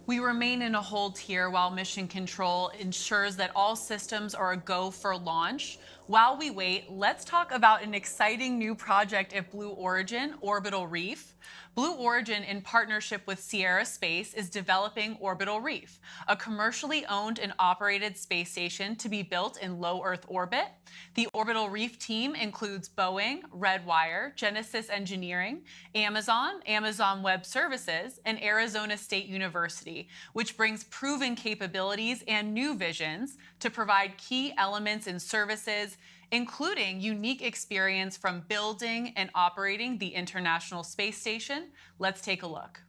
We remain in a hold here while Mission Control ensures that all systems are a go for launch. While we wait, let's talk about an exciting new project at Blue Origin, Orbital Reef. Blue Origin, in partnership with Sierra Space, is developing Orbital Reef, a commercially owned and operated space station to be built in low Earth orbit. The Orbital Reef team includes Boeing, Redwire, Genesis Engineering, Amazon, Amazon Web Services, and Arizona State University, which brings proven capabilities and new visions to provide key elements and services, including unique experience from building and operating the International Space Station. Let's take a look.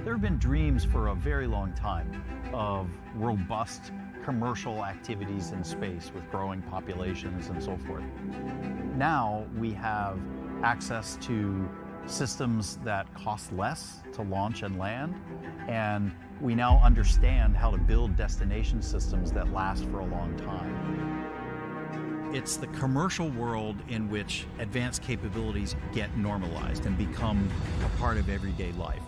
There have been dreams for a very long time of robust commercial activities in space with growing populations and so forth. Now we have access to systems that cost less to launch and land, and we now understand how to build destination systems that last for a long time. It's the commercial world in which advanced capabilities get normalized and become a part of everyday life.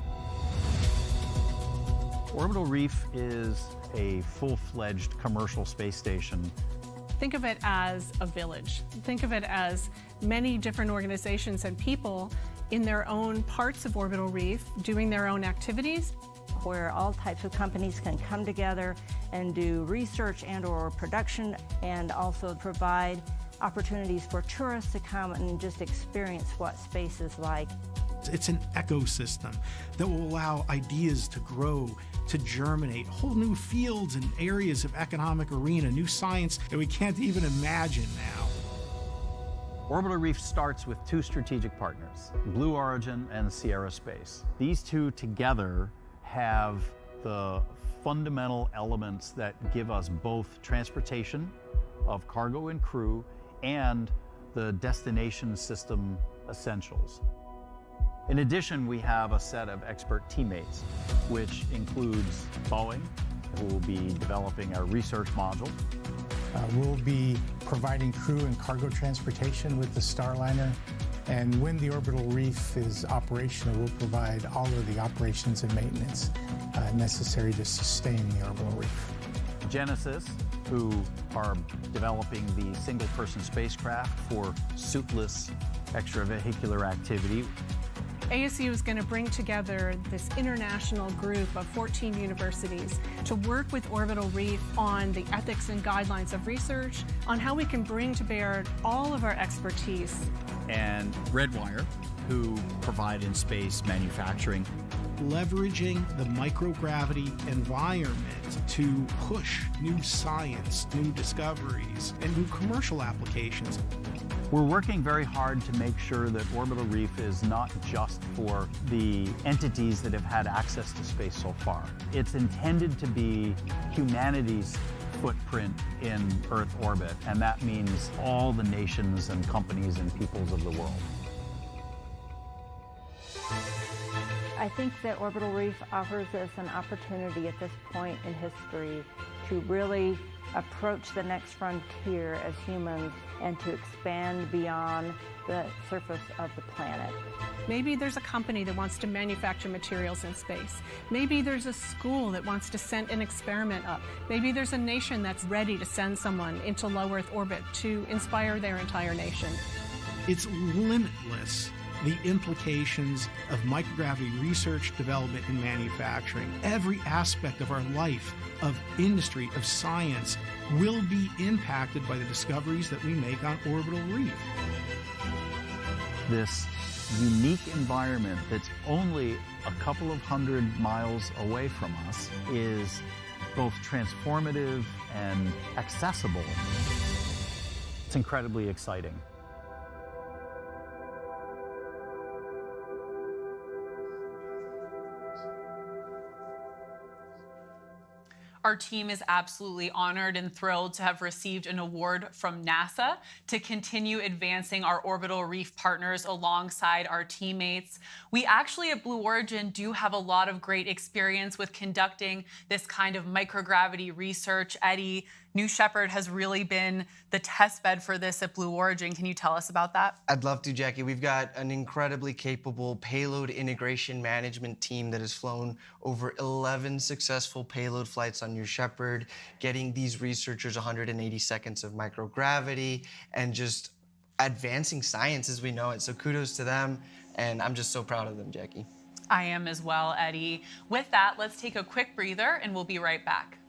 Orbital Reef is a full-fledged commercial space station. Think of it as a village. Think of it as many different organizations and people in their own parts of Orbital Reef doing their own activities, where all types of companies can come together and do research and or production, and also provide opportunities for tourists to come and just experience what space is like. It's an ecosystem that will allow ideas to grow, to germinate, whole new fields and areas of economic arena, new science that we can't even imagine now. Orbital Reef starts with two strategic partners, Blue Origin and Sierra Space. These two together have the fundamental elements that give us both transportation of cargo and crew and the destination system essentials. In addition, we have a set of expert teammates, which includes Boeing, who will be developing our research module. We'll be providing crew and cargo transportation with the Starliner, and when the Orbital Reef is operational, we'll provide all of the operations and maintenance necessary to sustain the Orbital Reef. Genesis, who are developing the single-person spacecraft for suitless extravehicular activity. ASU is going to bring together this international group of 14 universities to work with Orbital Reef on the ethics and guidelines of research, on how we can bring to bear all of our expertise. And Redwire, who provide in-space manufacturing. Leveraging the microgravity environment to push new science, new discoveries, and new commercial applications. We're working very hard to make sure that Orbital Reef is not just for the entities that have had access to space so far. It's intended to be humanity's footprint in Earth orbit, and that means all the nations and companies and peoples of the world. I think that Orbital Reef offers us an opportunity at this point in history to really approach the next frontier as humans and to expand beyond the surface of the planet. Maybe there's a company that wants to manufacture materials in space. Maybe there's a school that wants to send an experiment up. Maybe there's a nation that's ready to send someone into low Earth orbit to inspire their entire nation. It's limitless, the implications of microgravity research, development, and manufacturing. Every aspect of our life, of industry, of science, will be impacted by the discoveries that we make on Orbital Reef. This unique environment that's only a couple of 100 miles away from us is both transformative and accessible. It's incredibly exciting. Our team is absolutely honored and thrilled to have received an award from NASA to continue advancing our Orbital Reef partners alongside our teammates. We actually at Blue Origin do have a lot of great experience with conducting this kind of microgravity research. Eddie, New Shepard has really been the test bed for this at Blue Origin. Can you tell us about that? I'd love to, Jackie. We've got an incredibly capable payload integration management team that has flown over 11 successful payload flights on New Shepard, getting these researchers 180 seconds of microgravity and just advancing science as we know it. So kudos to them, and I'm just so proud of them, Jackie. I am as well, Eddie. With that, let's take a quick breather and we'll be right back.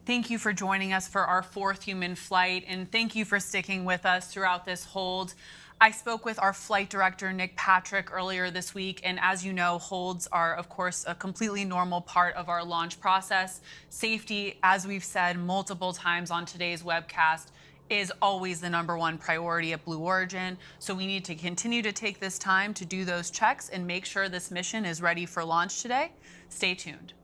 Thank you for joining us for our 4th human flight, and thank you for sticking with us throughout this hold. I spoke with our flight director, Nick Patrick, earlier this week, and as you know, holds are, of course, a completely normal part of our launch process. Safety, as we've said multiple times on today's webcast, is always the #1 priority at Blue Origin, so we need to continue to take this time to do those checks and make sure this mission is ready for launch today. Stay tuned.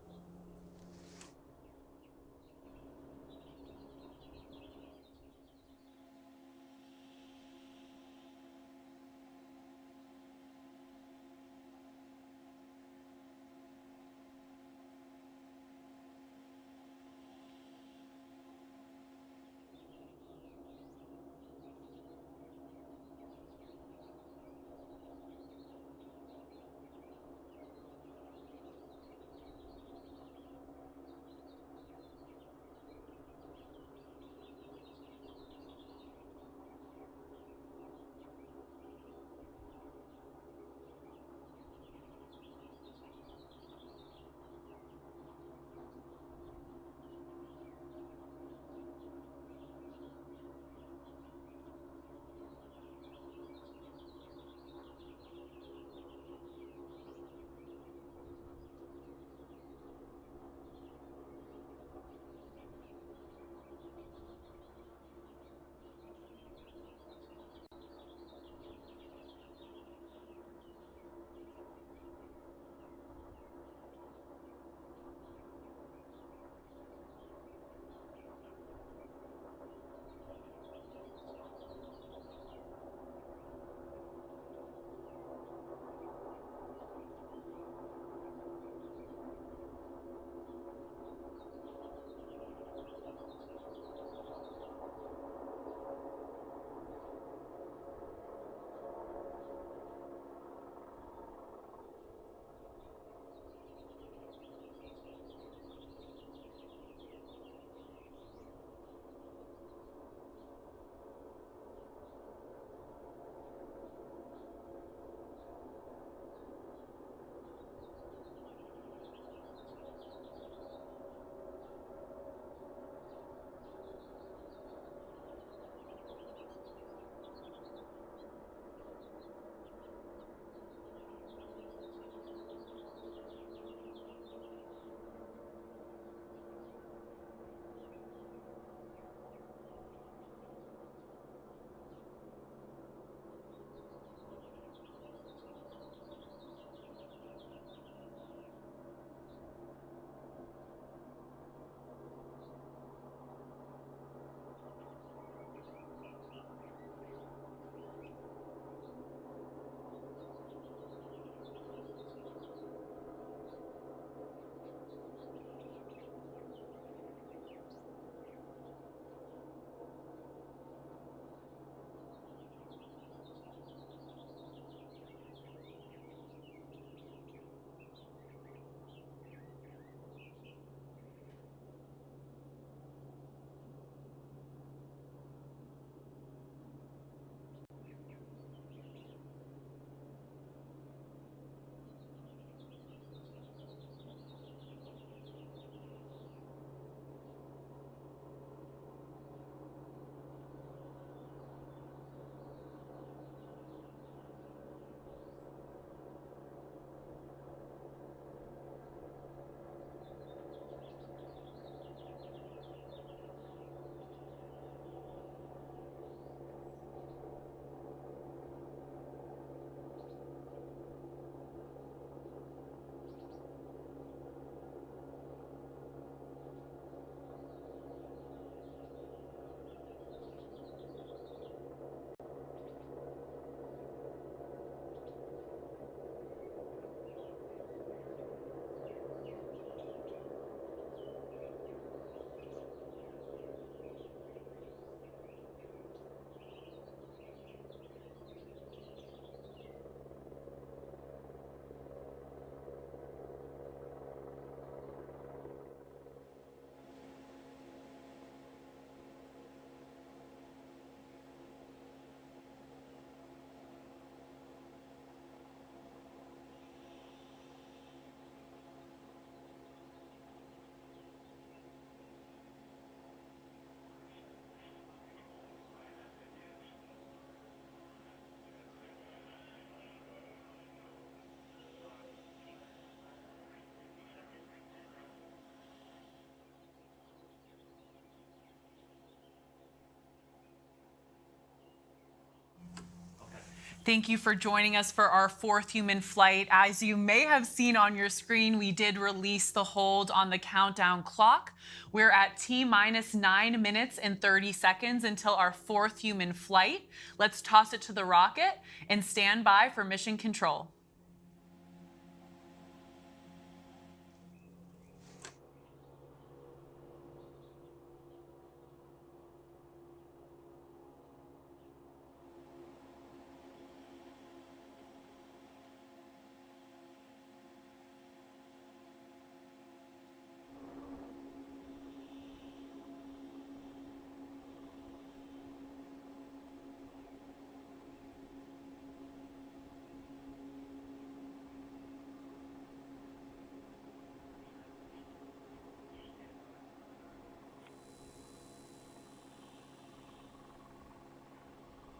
Thank you for joining us for our 4th human flight. As you may have seen on your screen, we did release the hold on the countdown clock. We're at T-minus 9 minutes and 30 seconds until our 4th human flight. Let's toss it to the rocket and stand by for mission control.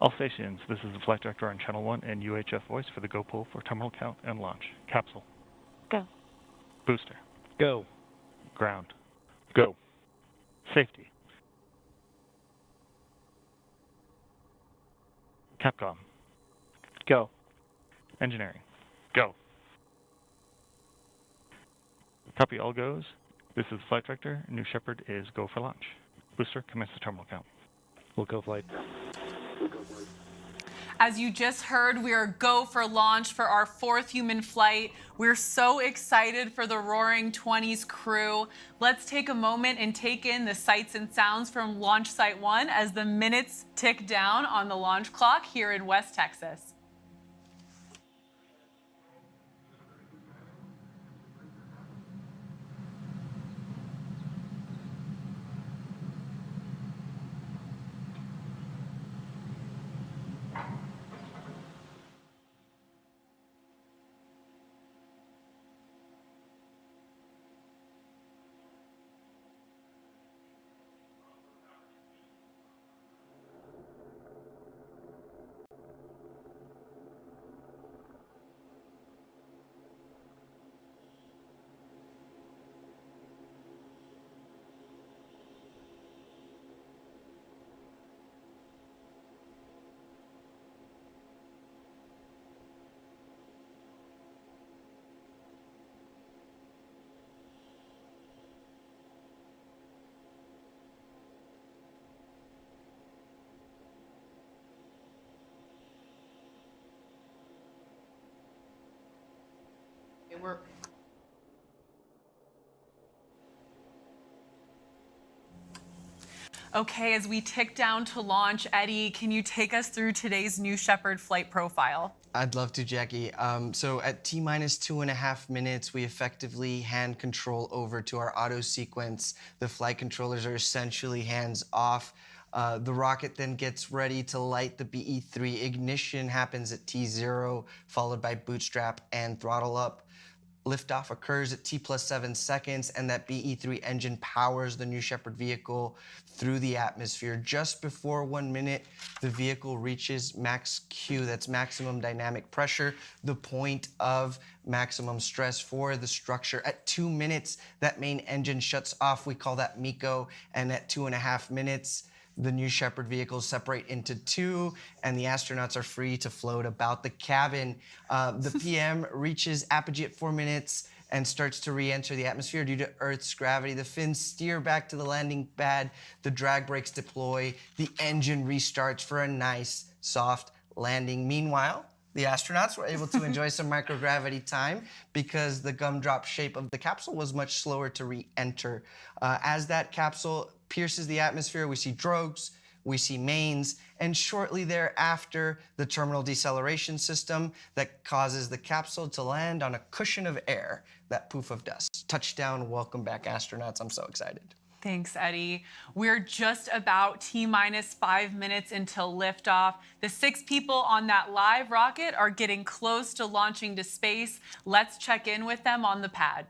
All stations, this is the flight director on Channel 1 and UHF voice for the go pull for terminal count and launch. Capsule. Go. Booster. Go. Ground. Go. Safety. Capcom. Go. Engineering. Go. Copy, all goes. This is flight director. New Shepard is go for launch. Booster, commence the terminal count. We'll go flight. As you just heard, we are go for launch for our 4th human flight. We're so excited for the Roaring 20s crew. Let's take a moment and take in the sights and sounds from Launch Site 1 as the minutes tick down on the launch clock here in West Texas. Okay, as we tick down to launch, Eddie, can you take us through today's New Shepard flight profile? I'd love to, Jackie. So at T-minus 2.5 minutes, we effectively hand control over to our auto sequence. The flight controllers are essentially hands off. The rocket then gets ready to light the BE-3. Ignition happens at T0, followed by bootstrap and throttle up. Liftoff occurs at T+7 seconds, and that BE-3 engine powers the New Shepard vehicle through the atmosphere. Just before 1 minute, the vehicle reaches max Q, that's maximum dynamic pressure, the point of maximum stress for the structure. At 2 minutes, that main engine shuts off. We call that MECO, and at 2.5 minutes, the New Shepard vehicles separate into 2, and the astronauts are free to float about the cabin. The PM reaches apogee at 4 minutes and starts to re-enter the atmosphere due to Earth's gravity. The fins steer back to the landing pad. The drag brakes deploy. The engine restarts for a nice, soft landing. Meanwhile, the astronauts were able to enjoy some microgravity time because the gumdrop shape of the capsule was much slower to re-enter. As that capsule pierces the atmosphere, we see drogues, we see mains, and shortly thereafter, the terminal deceleration system that causes the capsule to land on a cushion of air, that poof of dust. Touchdown, welcome back, astronauts. I'm so excited. Thanks, Eddie. We're just about T-minus 5 minutes until liftoff. The 6 people on that live rocket are getting close to launching to space. Let's check in with them on the pad.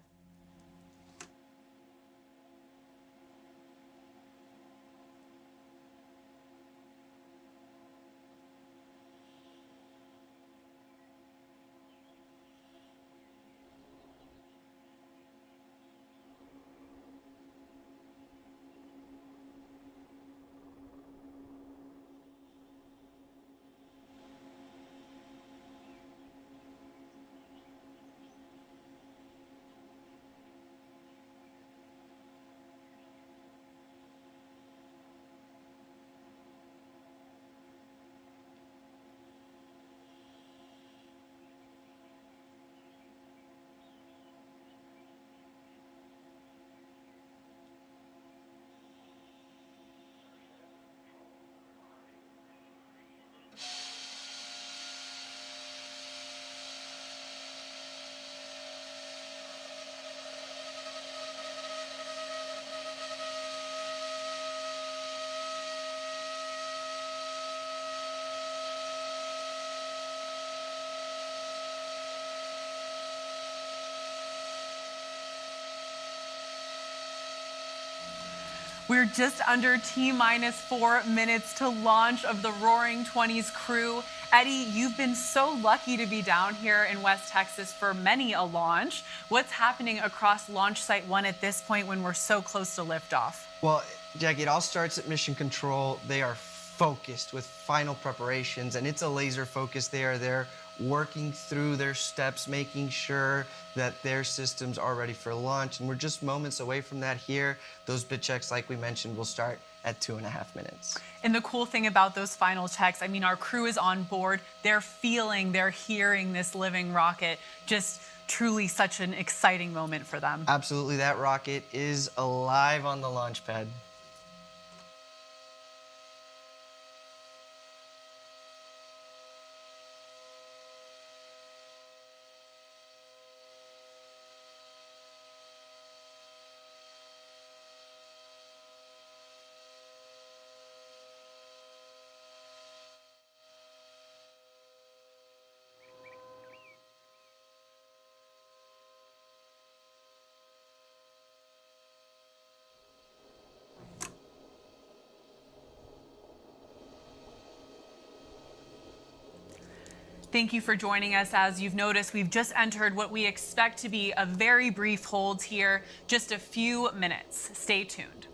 We're just under T-minus 4 minutes to launch of the Roaring 20s crew. Eddie, you've been so lucky to be down here in West Texas for many a launch. What's happening across Launch Site 1 at this point when we're so close to liftoff? Well, Jackie, it all starts at Mission Control. They are focused with final preparations, and it's a laser focus. They are there working through their steps, making sure that their systems are ready for launch. And we're just moments away from that here. Those bit checks, like we mentioned, will start at 2.5 minutes. And the cool thing about those final checks, I mean, our crew is on board. They're hearing this living rocket. Just truly such an exciting moment for them. Absolutely, that rocket is alive on the launch pad. Thank you for joining us. As you've noticed, we've just entered what we expect to be a very brief hold here, just a few minutes. Stay tuned.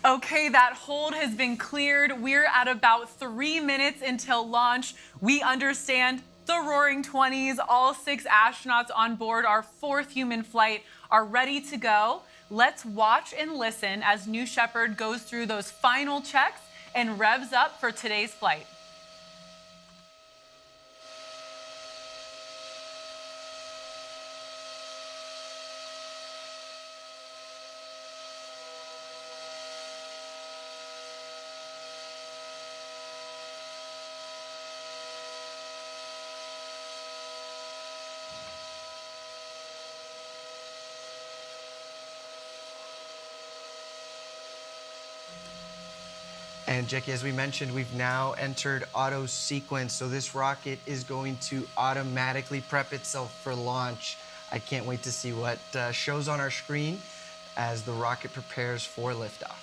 Okay, that hold has been cleared. We're at about 3 minutes until launch. We understand the Roaring 20s, all 6 astronauts on board our 4th human flight are ready to go. Let's watch and listen as New Shepard goes through those final checks and revs up for today's flight. And Jackie, as we mentioned, we've now entered auto sequence, so this rocket is going to automatically prep itself for launch. I can't wait to see what shows on our screen as the rocket prepares for liftoff.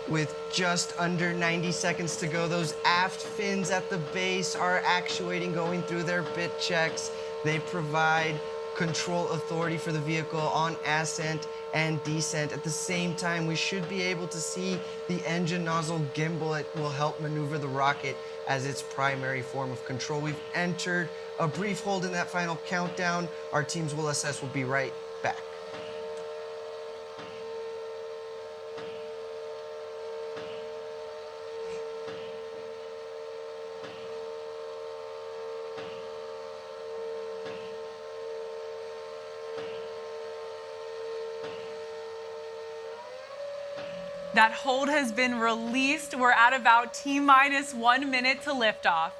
With just under 90 seconds to go, those aft fins at the base are actuating, going through their bit checks. They provide control authority for the vehicle on ascent and descent. At the same time, we should be able to see the engine nozzle gimbal. It will help maneuver the rocket as its primary form of control. We've entered a brief hold in that final countdown. Our teams will assess. We'll be right back. That hold has been released. We're at about T-minus 1 minute to liftoff.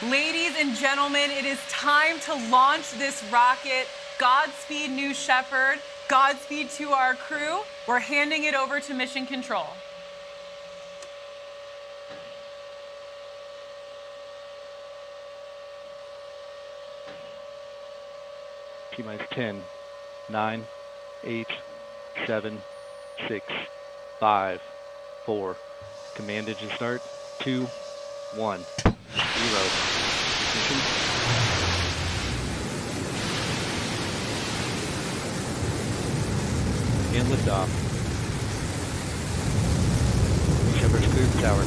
Ladies and gentlemen, it is time to launch this rocket. Godspeed, New Shepard. Godspeed to our crew. We're handing it over to Mission Control. T-minus 10, 9, 8, 7, 6, 5, 4. Command engine start. 2, 1, 0. Ignition. And liftoff. Shepard's cleared the tower.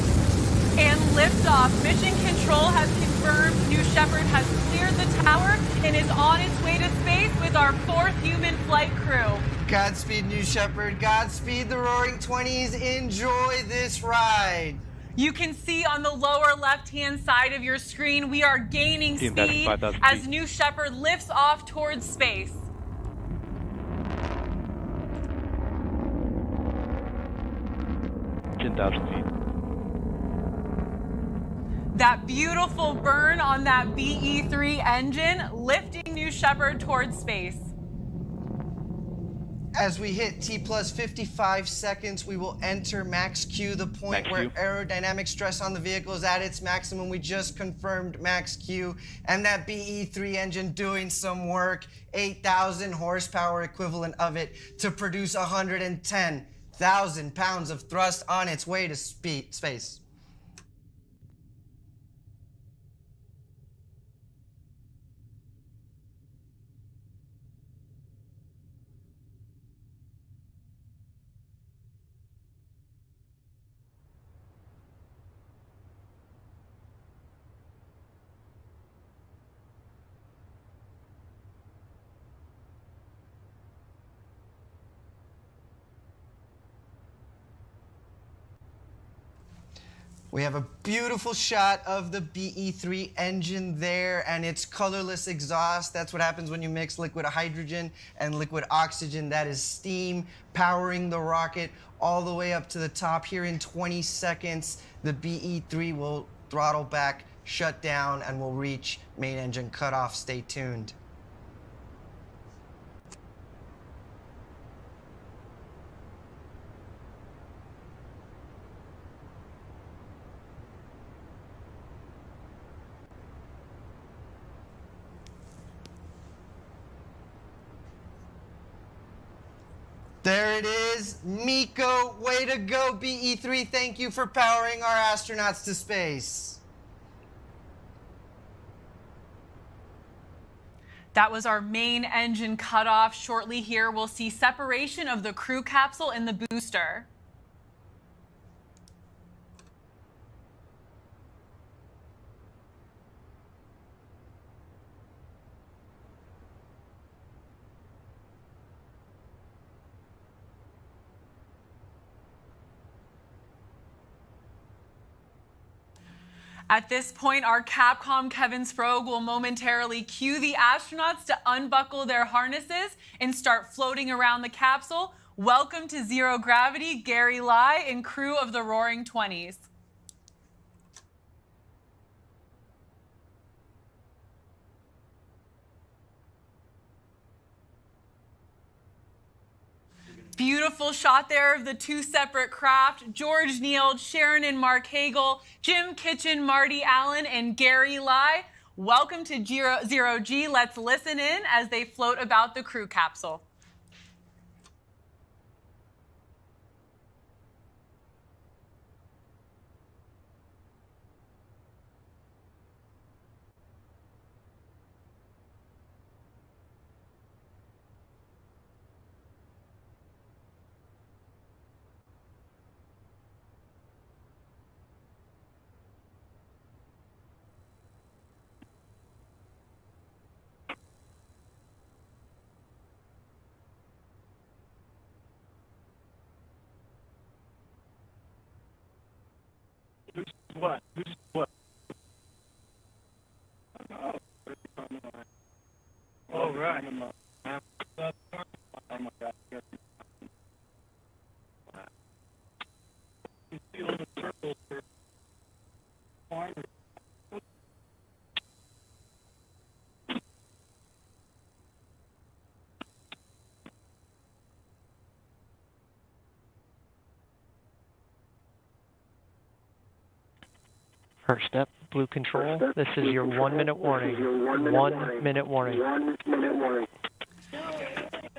And liftoff. Mission Control has confirmed New Shepard has cleared the tower and is on its way to space with our 4th human flight crew. Godspeed, New Shepard. Godspeed, the Roaring 20s. Enjoy this ride. You can see on the lower left-hand side of your screen, we are gaining speed as New Shepard lifts off towards space. feet. That beautiful burn on that BE-3 engine, lifting New Shepard towards space. As we hit T plus 55 seconds, we will enter max Q, the point where aerodynamic stress on the vehicle is at its maximum. We just confirmed max Q, and that BE-3 engine doing some work, 8,000 horsepower equivalent of it, to produce 110,000 pounds of thrust on its way to space. We have a beautiful shot of the BE-3 engine there and its colorless exhaust. That's what happens when you mix liquid hydrogen and liquid oxygen. That is steam powering the rocket all the way up to the top. Here in 20 seconds, the BE-3 will throttle back, shut down, and will reach main engine cutoff. Stay tuned. There it is. Miko, way to go, BE-3. Thank you for powering our astronauts to space. That was our main engine cutoff. Shortly here, we'll see separation of the crew capsule and the booster. At this point, our Capcom Kevin Sprague will momentarily cue the astronauts to unbuckle their harnesses and start floating around the capsule. Welcome to Zero Gravity, Gary Lai and crew of the Roaring 20s. Beautiful shot there of the two separate craft. George Neild, Sharon and Mark Hagel, Jim Kitchen, Marty Allen, and Gary Lai. Welcome to Zero G. Let's listen in as they float about the crew capsule. What? What? Oh, right. Oh, my God. You see all the circles. First step, Blue Control. This is your 1 minute warning. 1 minute warning.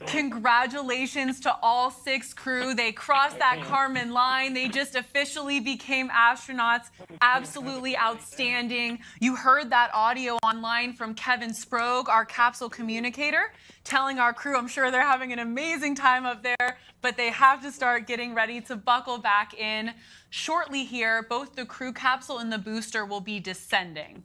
Congratulations to all 6 crew. They crossed that Kármán line. They just officially became astronauts. Absolutely outstanding. You heard that audio online from Kevin Sprague, our capsule communicator, telling our crew, I'm sure they're having an amazing time up there, but they have to start getting ready to buckle back in. Shortly here, both the crew capsule and the booster will be descending.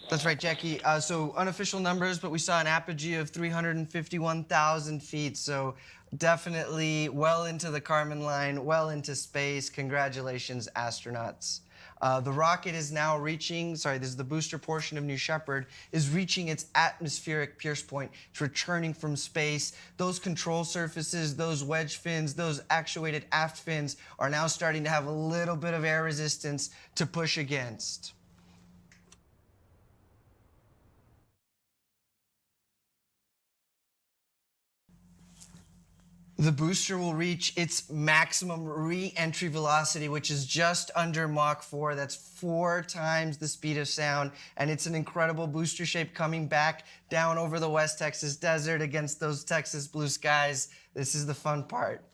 That's right, Jackie. So unofficial numbers, but we saw an apogee of 351,000 feet. So definitely well into the Kármán line, well into space. Congratulations, astronauts. The rocket is now reaching, this is the booster portion of New Shepard, is reaching its atmospheric pierce point. It's returning from space. Those control surfaces, those wedge fins, those actuated aft fins are now starting to have a little bit of air resistance to push against. The booster will reach its maximum re-entry velocity, which is just under Mach 4. That's 4 times the speed of sound. And it's an incredible booster shape coming back down over the West Texas desert against those Texas blue skies. This is the fun part.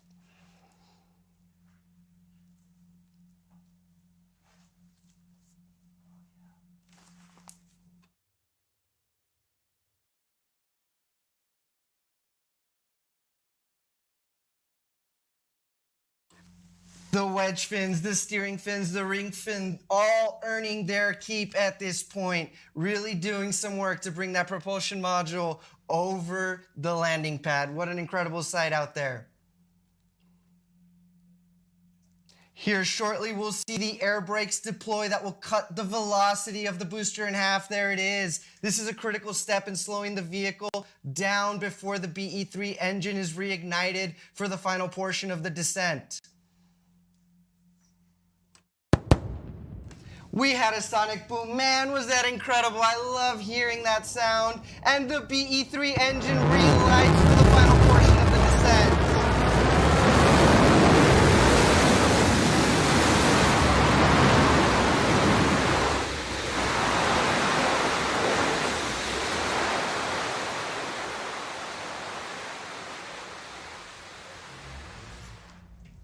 The wedge fins, the steering fins, the ring fin, all earning their keep at this point. Really doing some work to bring that propulsion module over the landing pad. What an incredible sight out there. Here shortly, we'll see the air brakes deploy that will cut the velocity of the booster in half. There it is. This is a critical step in slowing the vehicle down before the BE-3 engine is reignited for the final portion of the descent. We had a sonic boom. Man, was that incredible. I love hearing that sound. And the BE-3 engine relights for the final portion of the descent.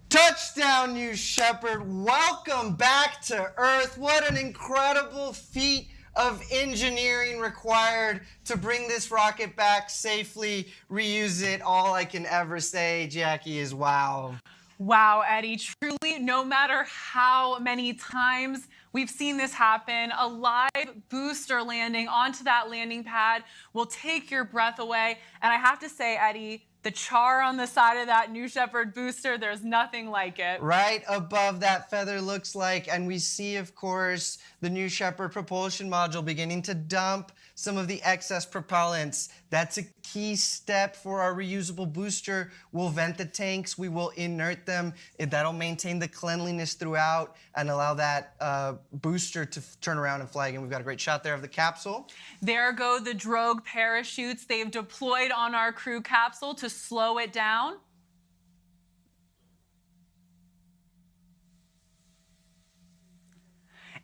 Touchdown, New Shepard. Welcome back to Earth. What an incredible feat of engineering required to bring this rocket back safely, reuse it. All I can ever say, Jackie, is wow. Wow, Eddie, truly, no matter how many times we've seen this happen, a live booster landing onto that landing pad will take your breath away. And I have to say, Eddie, the char on the side of that New Shepard booster, there's nothing like it. Right above that feather looks like, and we see, of course, the New Shepard propulsion module beginning to dump some of the excess propellants. That's a key step for our reusable booster. We'll vent the tanks, we will inert them. That'll maintain the cleanliness throughout and allow that booster to turn around and fly again. We've got a great shot there of the capsule. There go the drogue parachutes they've deployed on our crew capsule to slow it down.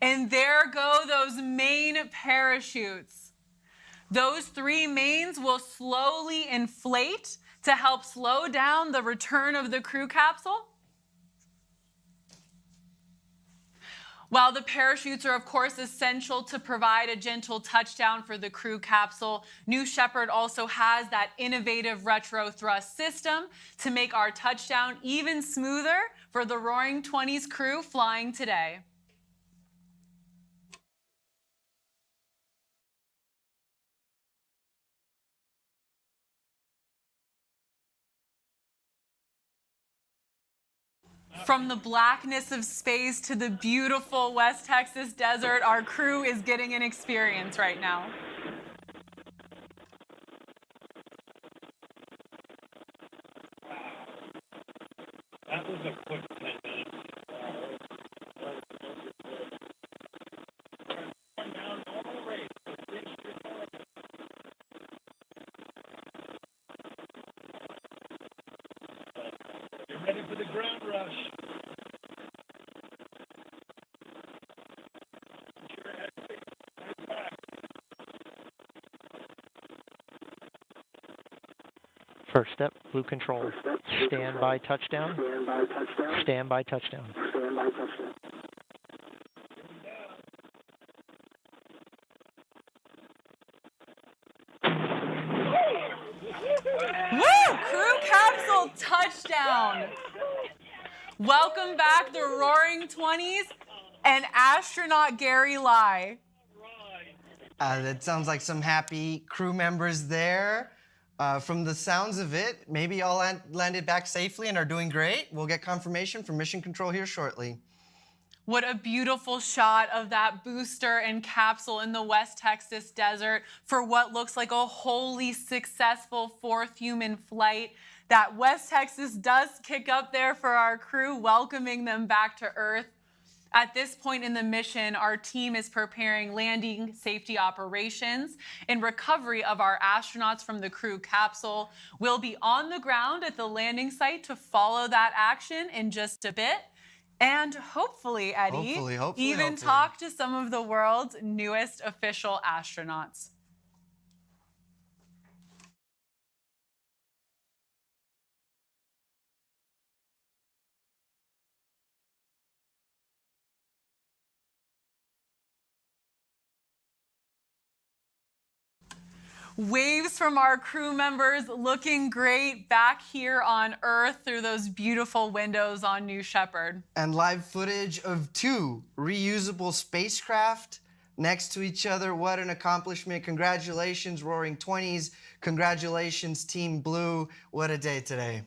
And there go those main parachutes. Those 3 mains will slowly inflate to help slow down the return of the crew capsule. While the parachutes are, of course, essential to provide a gentle touchdown for the crew capsule, New Shepard also has that innovative retro thrust system to make our touchdown even smoother for the Roaring '20s crew flying today. From the blackness of space to the beautiful West Texas desert, our crew is getting an experience right now. That was a quick 10 minutes. Get ready for the ground rush. First step, blue control. Stand by touchdown. Stand by touchdown. Woo! Crew capsule touchdown. Welcome back, the Roaring 20s and astronaut Gary Lai. That sounds like some happy crew members there. From the sounds of it, maybe all landed back safely and are doing great. We'll get confirmation from Mission Control here shortly. What a beautiful shot of that booster and capsule in the West Texas desert for what looks like a wholly successful fourth human flight. That West Texas does kick up there for our crew, welcoming them back to Earth. At this point in the mission, our team is preparing landing safety operations and recovery of our astronauts from the crew capsule. We'll be on the ground at the landing site to follow that action in just a bit. And hopefully, Eddie, even talk to some of the world's newest official astronauts. Waves from our crew members looking great back here on Earth through those beautiful windows on New Shepard. And live footage of 2 reusable spacecraft next to each other. What an accomplishment. Congratulations, Roaring 20s. Congratulations, Team Blue. What a day today.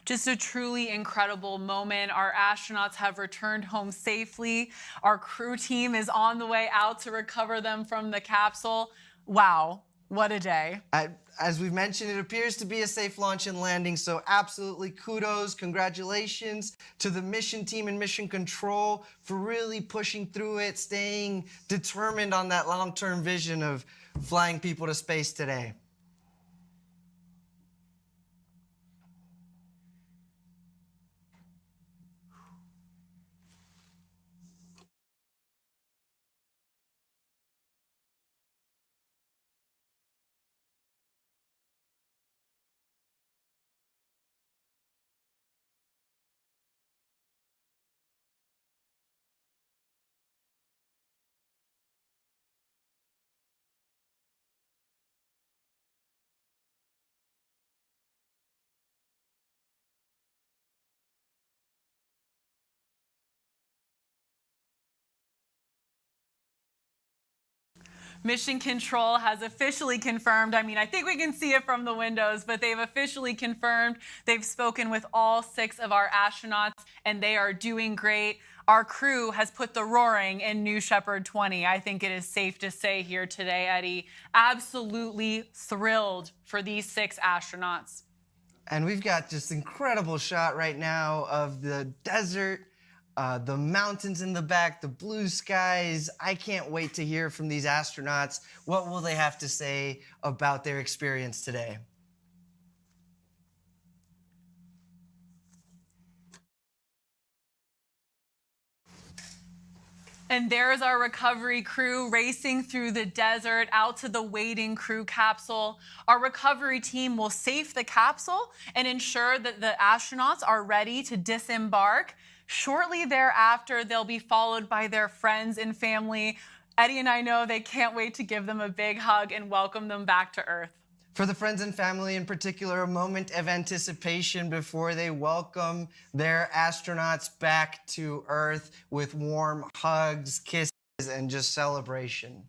Just a truly incredible moment. Our astronauts have returned home safely. Our crew team is on the way out to recover them from the capsule. Wow. What a day. As we've mentioned, it appears to be a safe launch and landing, so absolutely kudos, congratulations to the mission team and Mission Control for really pushing through it, staying determined on that long-term vision of flying people to space today. Mission Control has officially confirmed, I think we can see it from the windows, but they've officially confirmed they've spoken with all 6 of our astronauts and they are doing great. Our crew has put the Roaring in New Shepard 20. I think it is safe to say here today, Eddie, absolutely thrilled for these 6 astronauts. And we've got just incredible shot right now of the desert, the mountains in the back, the blue skies. I can't wait to hear from these astronauts. What will they have to say about their experience today? And there's our recovery crew racing through the desert out to the waiting crew capsule. Our recovery team will safe the capsule and ensure that the astronauts are ready to disembark. Shortly thereafter, they'll be followed by their friends and family. Eddie and I know they can't wait to give them a big hug and welcome them back to Earth. For the friends and family in particular, a moment of anticipation before they welcome their astronauts back to Earth with warm hugs, kisses, and just celebration.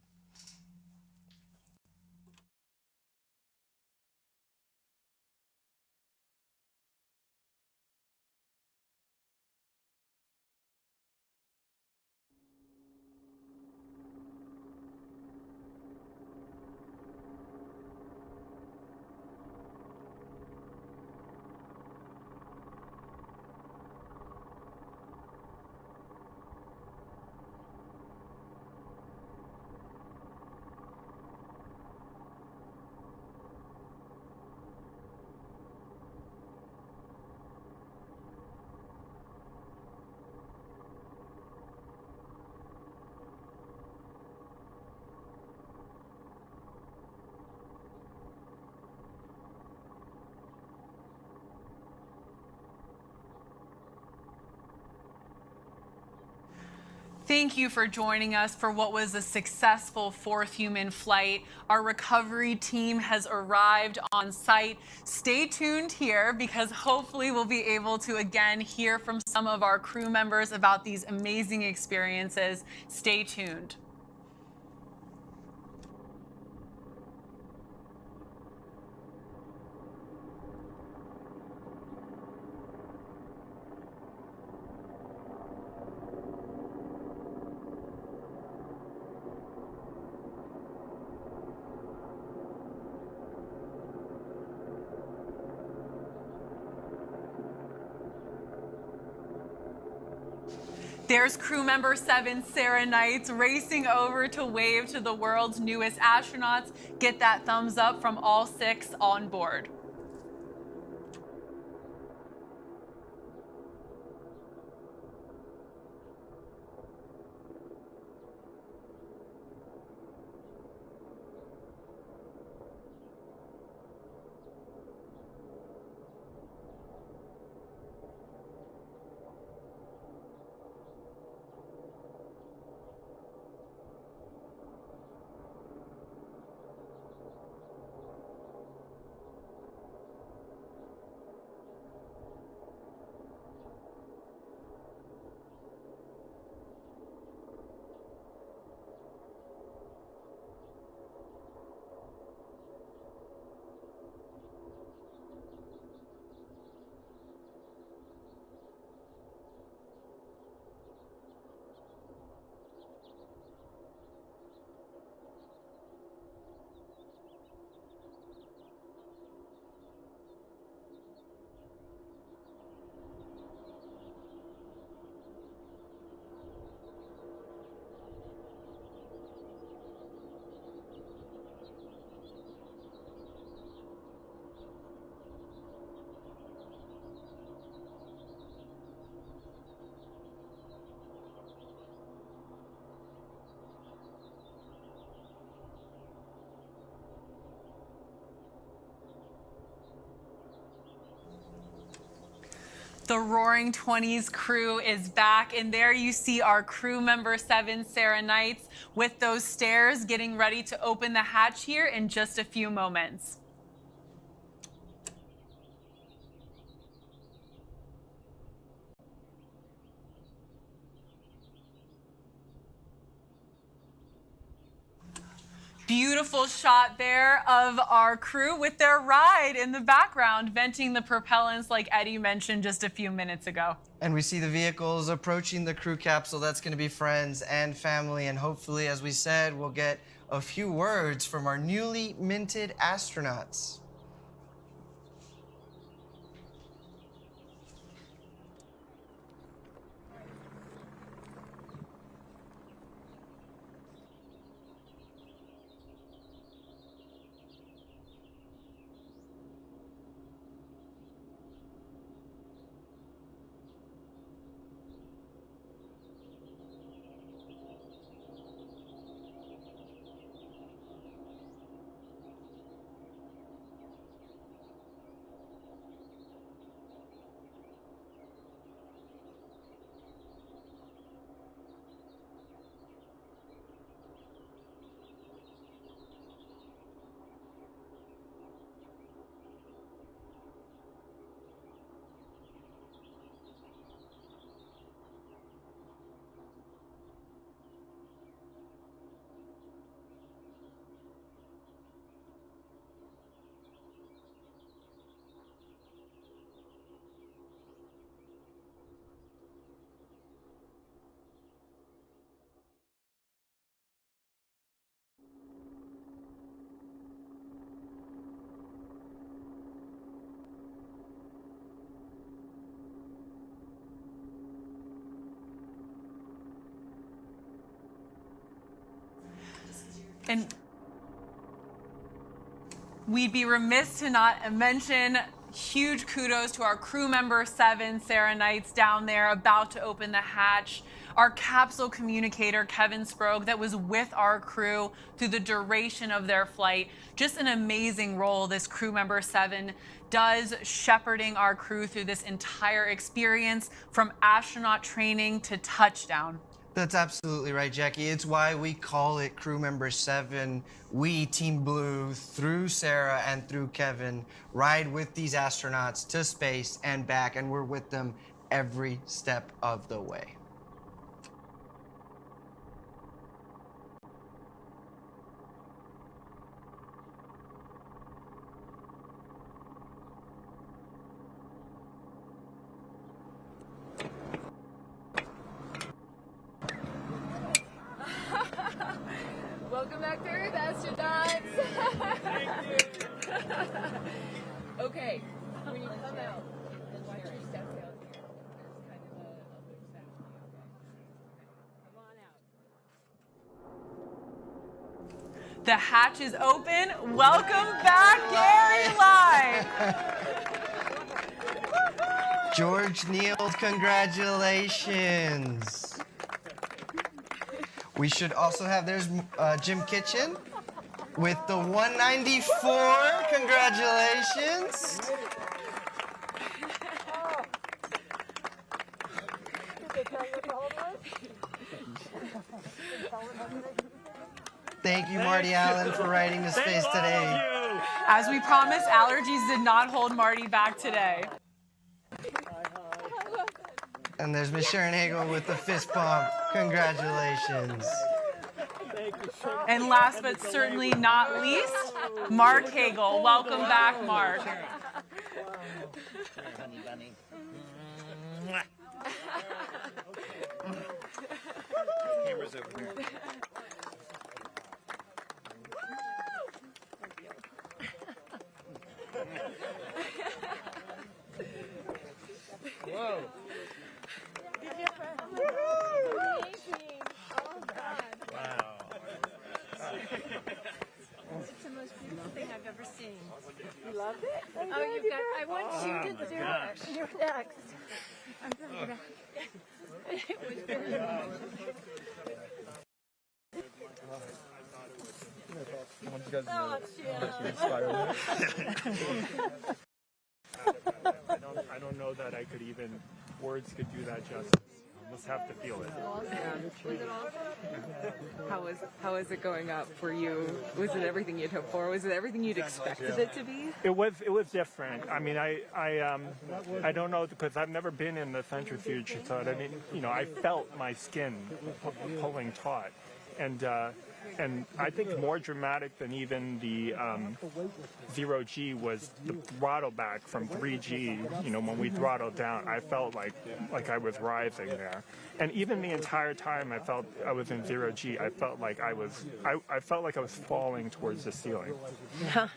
Thank you for joining us for what was a successful fourth human flight. Our recovery team has arrived on site. Stay tuned here because hopefully we'll be able to again hear from some of our crew members about these amazing experiences. Stay tuned. There's crew member 7, Sarah Knights, racing over to wave to the world's newest astronauts. Get that thumbs up from all 6 on board. The Roaring 20s crew is back, and there you see our crew member 7, Sarah Knights, with those stairs getting ready to open the hatch here in just a few moments. Beautiful shot there of our crew with their ride in the background, venting the propellants like Eddie mentioned just a few minutes ago. And we see the vehicles approaching the crew capsule. That's going to be friends and family. And hopefully, as we said, we'll get a few words from our newly minted astronauts. And we'd be remiss to not mention huge kudos to our crew member 7, Sarah Knights, down there about to open the hatch. Our capsule communicator, Kevin Sprague, that was with our crew through the duration of their flight. Just an amazing role this crew member 7 does, shepherding our crew through this entire experience from astronaut training to touchdown. That's absolutely right, Jackie. It's why we call it Crew Member 7. We, Team Blue, through Sarah and through Kevin, ride with these astronauts to space and back, and we're with them every step of the way. Welcome back to Earth, astronauts! Thank you! Okay, when you come out, watch your steps out here. There's kind of a loose section. Come on out. The hatch is open. Welcome back, Gary Live. George Niels, congratulations. We should also have, there's Jim Kitchen with the 194. Congratulations. Thank you, Marty Allen, for riding to space today. As we promised, allergies did not hold Marty back today. And there's Miss Sharon Hagel with the fist pump. Congratulations. And last but certainly not least, Mark Hagel. Welcome back, Mark. Camera's over here. Whoa. Amazing. Oh, God. Wow. It's the most beautiful thing I've ever seen. You loved it? Oh, you got, I want you to do it. You're next. I'm going back. It was very I don't know that I could even, words could do that justice. I must have to feel it. How was it going up for you? Was it everything you'd hoped for? Was it everything you'd expected it to be? It was different. I mean, I don't know, because I've never been in the centrifuge, so I mean, you know, I felt my skin pulling taut, and I think more dramatic than even the 0G was the throttle back from 3G. You know, when we throttled down, I felt like I was rising there, and even the entire time I felt I was in 0G, I felt like I was falling towards the ceiling.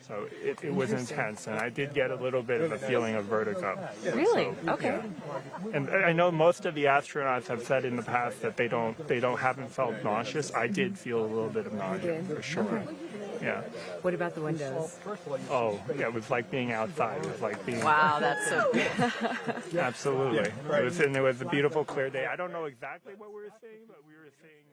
So it was intense, and I did get a little bit of a feeling of vertigo. Really? So, okay. Yeah. And I know most of the astronauts have said in the past that they haven't felt nauseous. I did feel a little bit of nausea for sure. Yeah. What about the windows? Oh, yeah, it was like being outside. It was like being... Wow, that's so good. Absolutely. It was a beautiful, clear day. I don't know exactly what we were seeing, but we were seeing...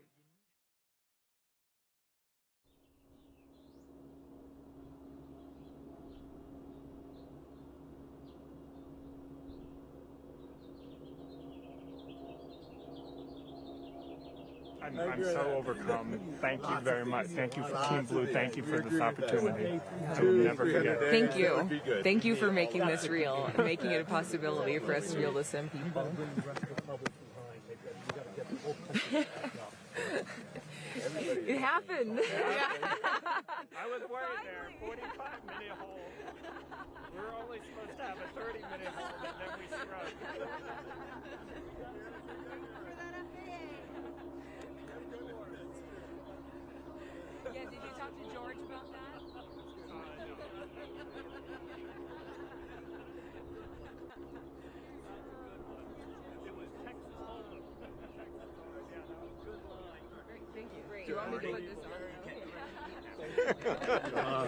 I'm so overcome. Thank you very much. Thank you for Team Blue. Thank you for this opportunity. I will never forget it. Thank you. Thank you for making this real and making it a possibility for us to be able to send people. It happened. I was worried there. 45-minute hold. We were only supposed to have a 30-minute hold, and then we scrubbed. Yeah, did you talk to George about that? Thank you. Do you want me to put this on?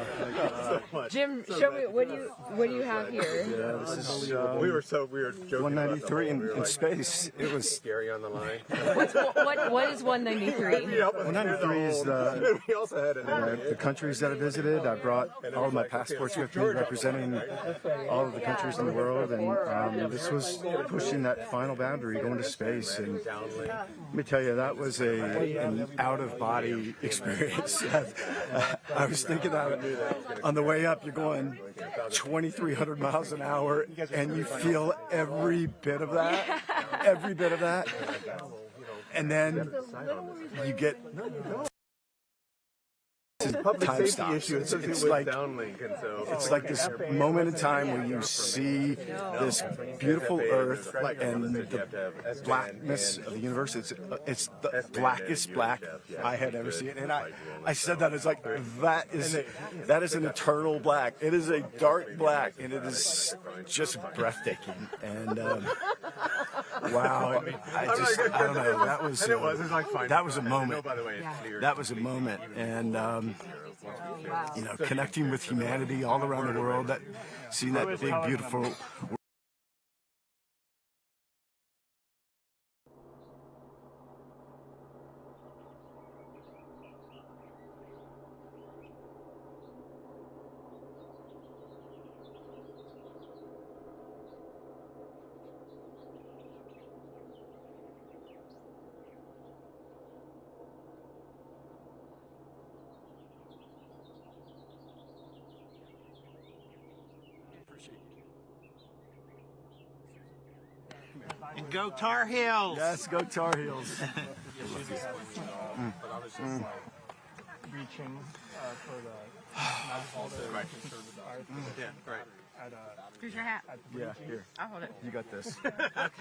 much. Jim, show me what do you have here? Yeah, this is we were joking 193 in space. It was scary on the line. What is 193? 193 is the countries that I visited. I brought all of my passports with me, representing all of the countries in the world, and this was pushing that final boundary, going to space. And let me tell you, that was an out-of-body experience. I was thinking that on the way up, you're going 2,300 miles an hour, and you feel every bit of that, and then you get time stops. It's like this moment in time where you see this beautiful Earth and the blackness of the universe. It's the blackest black I had ever seen, and I said that, it's like that is an eternal black. It is a dark black, and it is just breathtaking. And wow, I don't know. That was a moment. That was a moment, and you know, connecting with humanity all around the world. Seeing that big, beautiful. And go Tar Heels! Yes, go Tar Heels. Reaching for the Right. Yeah, right. Here's your hat. Yeah, here. I'll hold it. You got this. Okay. All right.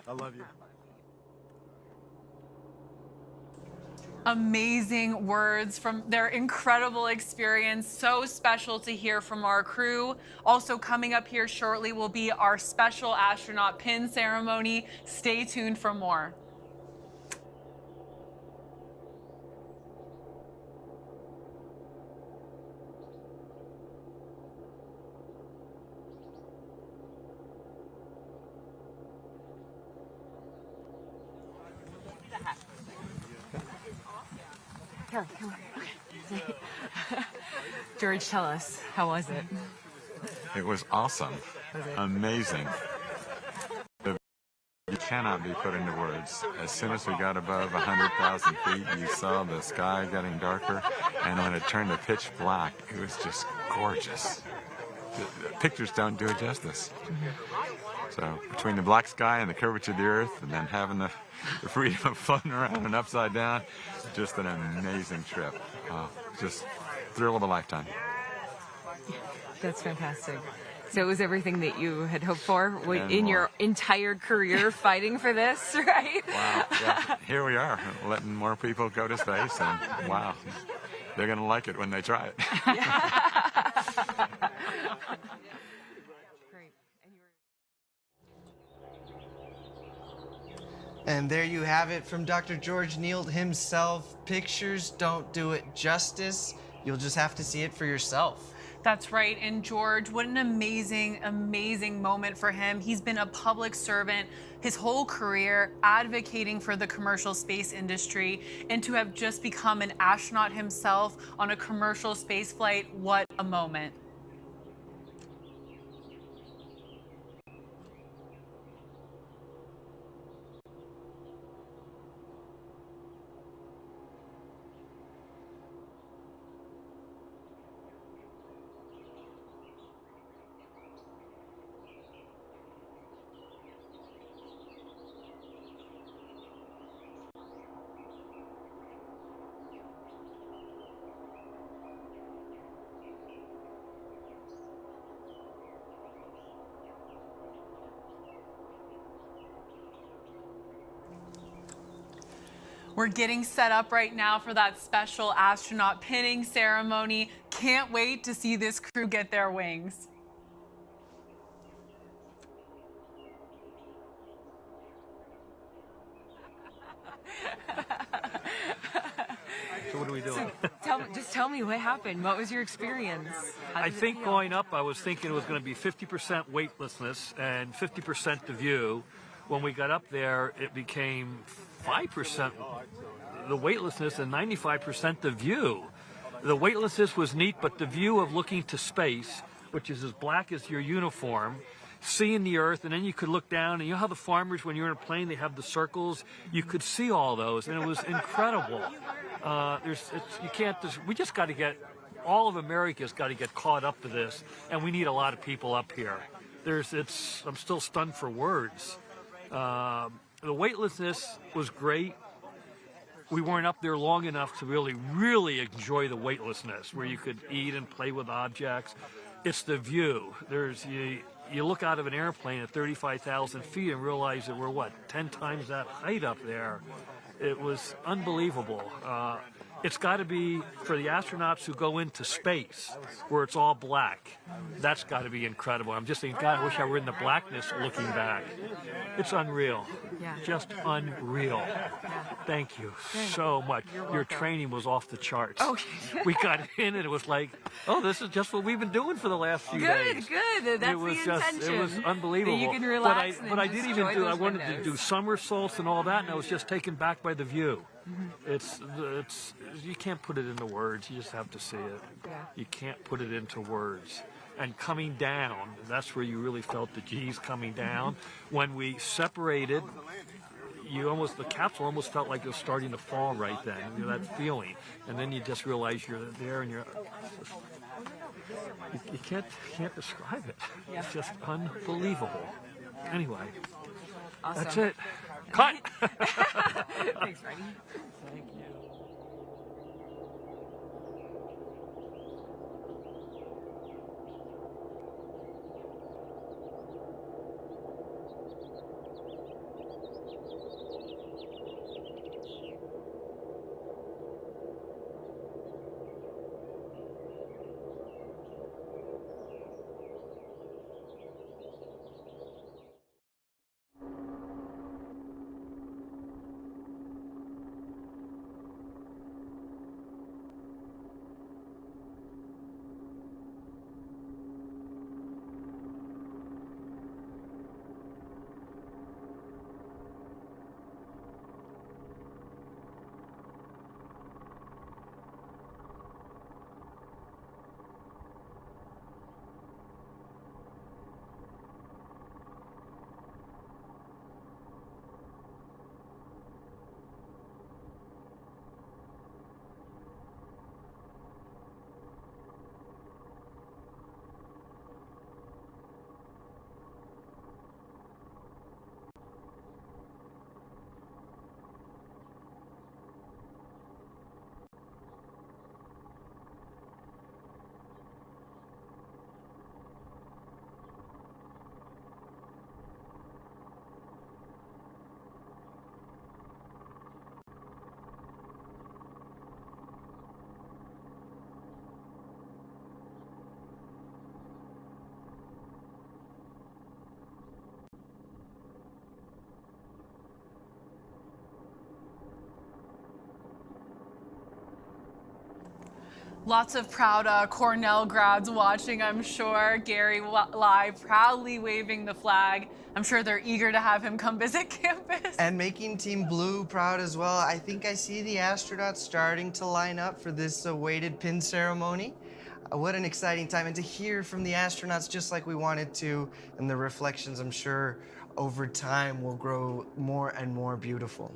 I love you. Amazing words from their incredible experience. So special to hear from our crew. Also coming up here shortly will be our special astronaut pin ceremony. Stay tuned for more. Come on. Okay. George, tell us, how was it? It was awesome. Was it? Amazing. You cannot be put into words. As soon as we got above 100,000 feet, you saw the sky getting darker, and when it turned to pitch black, it was just gorgeous. The pictures don't do it justice. So between the black sky and the curvature of the Earth, and then having the freedom of floating around and upside down, just an amazing trip. Just thrill of a lifetime. That's fantastic. So it was everything that you had hoped for in more. your entire career fighting for this, right? Wow. Yeah. Here we are, letting more people go to space, and wow, they're going to like it when they try it. And there you have it from Dr. George Nield himself. Pictures don't do it justice. You'll just have to see it for yourself. That's right. And George, what an amazing, amazing moment for him. He's been a public servant his whole career, advocating for the commercial space industry, and to have just become an astronaut himself on a commercial space flight, what a moment. We're getting set up right now for that special astronaut pinning ceremony. Can't wait to see this crew get their wings. So what are we doing? So tell me what happened. What was your experience? I think going up, I was thinking it was going to be 50% weightlessness and 50% the view. When we got up there, it became 5% the weightlessness and 95% the view. The weightlessness was neat, but the view of looking to space, which is as black as your uniform, seeing the Earth, and then you could look down, and you know how the farmers, when you're in a plane, they have the circles? You could see all those, and it was incredible. We just got to get, all of America's got to get caught up to this, and we need a lot of people up here. I'm still stunned for words. The weightlessness was great. We weren't up there long enough to really enjoy the weightlessness, where you could eat and play with objects. It's the view. You look out of an airplane at 35,000 feet and realize that we're, 10 times that height up there. It was unbelievable. It's got to be for the astronauts who go into space, where it's all black. That's got to be incredible. I'm just thinking, God, I wish I were in the blackness looking back. It's unreal. Yeah. Just unreal. Thank you so much. Your training was off the charts. Okay. We got in and it was like, oh, this is just what we've been doing for the last few days. Good. That's the intention. It was unbelievable. You can relax but I did even I wanted to do somersaults and all that, and I was just taken back by the view. You can't put it into words. You just have to see it. Yeah. You can't put it into words. And coming down, that's where you really felt the G's coming down. When we separated, the capsule almost felt like it was starting to fall right then. You know, that feeling. And then you just realize you're there and you can't describe it. Yeah. It's just unbelievable. Anyway, Awesome. that's it. Cut! Thanks, Freddie. Thank you. Lots of proud Cornell grads watching, I'm sure. Gary live proudly waving the flag. I'm sure they're eager to have him come visit campus. And making Team Blue proud as well. I think I see the astronauts starting to line up for this awaited pin ceremony. What an exciting time. And to hear from the astronauts just like we wanted to, and the reflections, I'm sure, over time will grow more and more beautiful.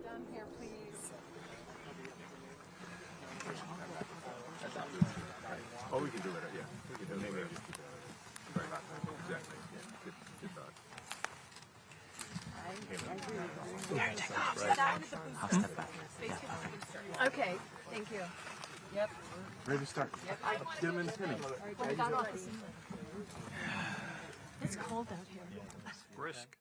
Down here, please. Oh, we can do it, yeah. We can do it. Maybe just keep it. Right. Exactly. Yeah. Good thought. Here, take off. I'll step back. Okay, thank you. Yep. Ready to start. Yep. Get him in the pinning. It's cold out here. Brisk.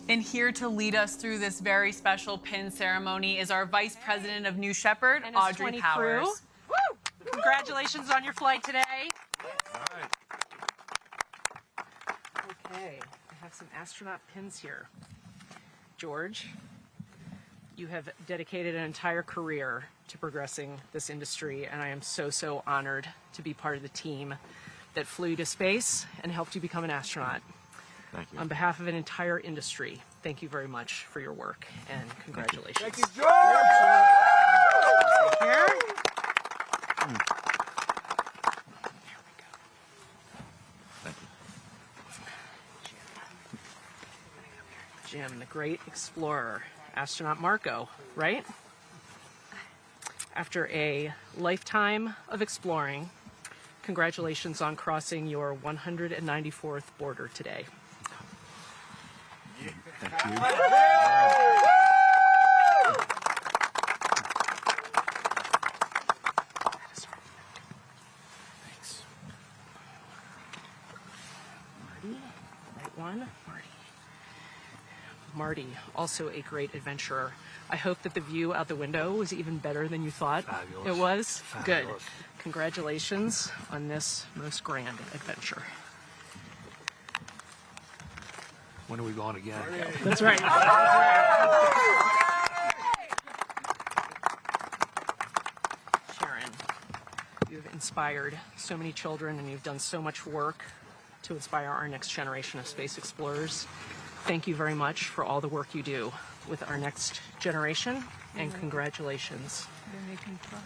And here to lead us through this very special pin ceremony is our Vice President of New Shepard, And Audrey S20 Powers. crew. Woo! Congratulations on your flight today. Okay, I have some astronaut pins here. George. You have dedicated an entire career to progressing this industry, and I am so honored to be part of the team that flew you to space and helped you become an astronaut. Thank you. On behalf of an entire industry, thank you very much for your work, and congratulations. Thank you, George! Here. Thank you. Jim, the great explorer, astronaut Marco, right? After a lifetime of exploring, congratulations on crossing your 194th border today. Thank you. Thanks. Marty, right one. Marty, also a great adventurer. I hope that the view out the window was even better than you thought. Fabulous. It was? Good. Fabulous. Congratulations on this most grand adventure. When are we going again? That's right. Sharon, you've inspired so many children and you've done so much work to inspire our next generation of space explorers. Thank you very much for all the work you do with our next generation, and congratulations. You're making cry.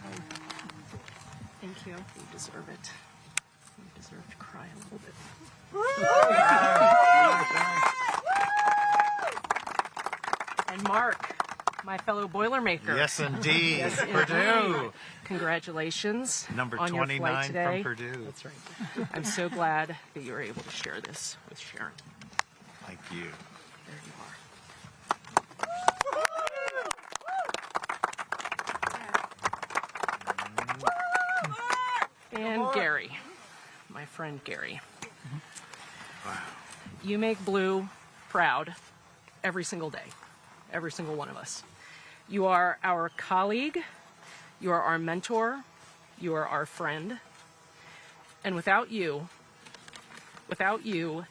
Thank you. You deserve it. You deserve to cry a little bit. And Mark, my fellow Boilermaker. Yes, indeed. Yes, Purdue. indeed. Congratulations Number on your flight 29 today. from Purdue. That's right. I'm so glad that you were able to share this with Sharon. Thank you. There you are. And Gary, my friend Gary. Wow. You make Blue proud every single day, every single one of us. You are our colleague, you are our mentor, you are our friend, and without you,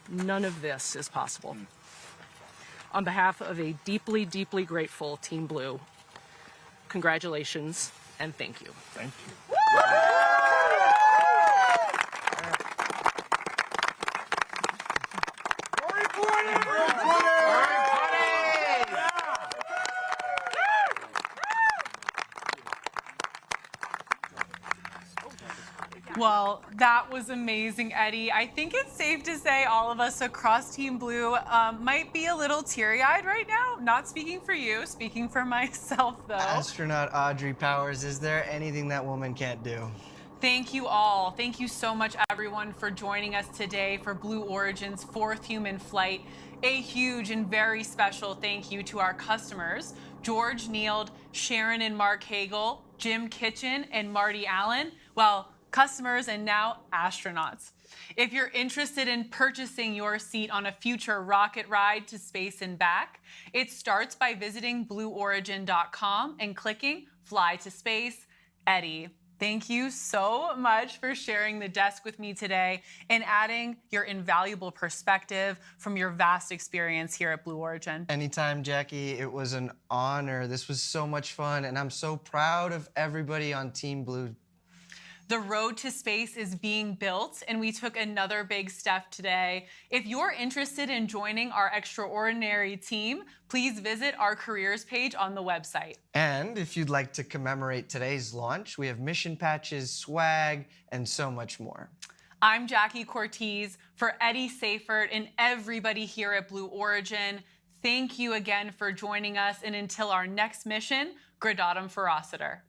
none of this is possible. On behalf of a deeply, deeply grateful Team Blue, congratulations and thank you. Thank you. Well, that was amazing, Eddie. I think it's safe to say all of us across Team Blue might be a little teary-eyed right now. Not speaking for you, speaking for myself, though. Astronaut Audrey Powers, is there anything that woman can't do? Thank you all. Thank you so much, everyone, for joining us today for Blue Origin's 4th human flight. A huge and very special thank you to our customers, George Neild, Sharon and Mark Hagel, Jim Kitchen, and Marty Allen. Well, customers and now astronauts. If you're interested in purchasing your seat on a future rocket ride to space and back, it starts by visiting blueorigin.com and clicking Fly to Space. Eddie, thank you so much for sharing the desk with me today and adding your invaluable perspective from your vast experience here at Blue Origin. Anytime, Jackie. It was an honor. This was so much fun, and I'm so proud of everybody on Team Blue. The road to space is being built, and we took another big step today. If you're interested in joining our extraordinary team, please visit our careers page on the website. And if you'd like to commemorate today's launch, we have mission patches, swag, and so much more. I'm Jackie Cortez. For Eddie Seyfert and everybody here at Blue Origin, thank you again for joining us, and until our next mission, Gradatum Ferociter.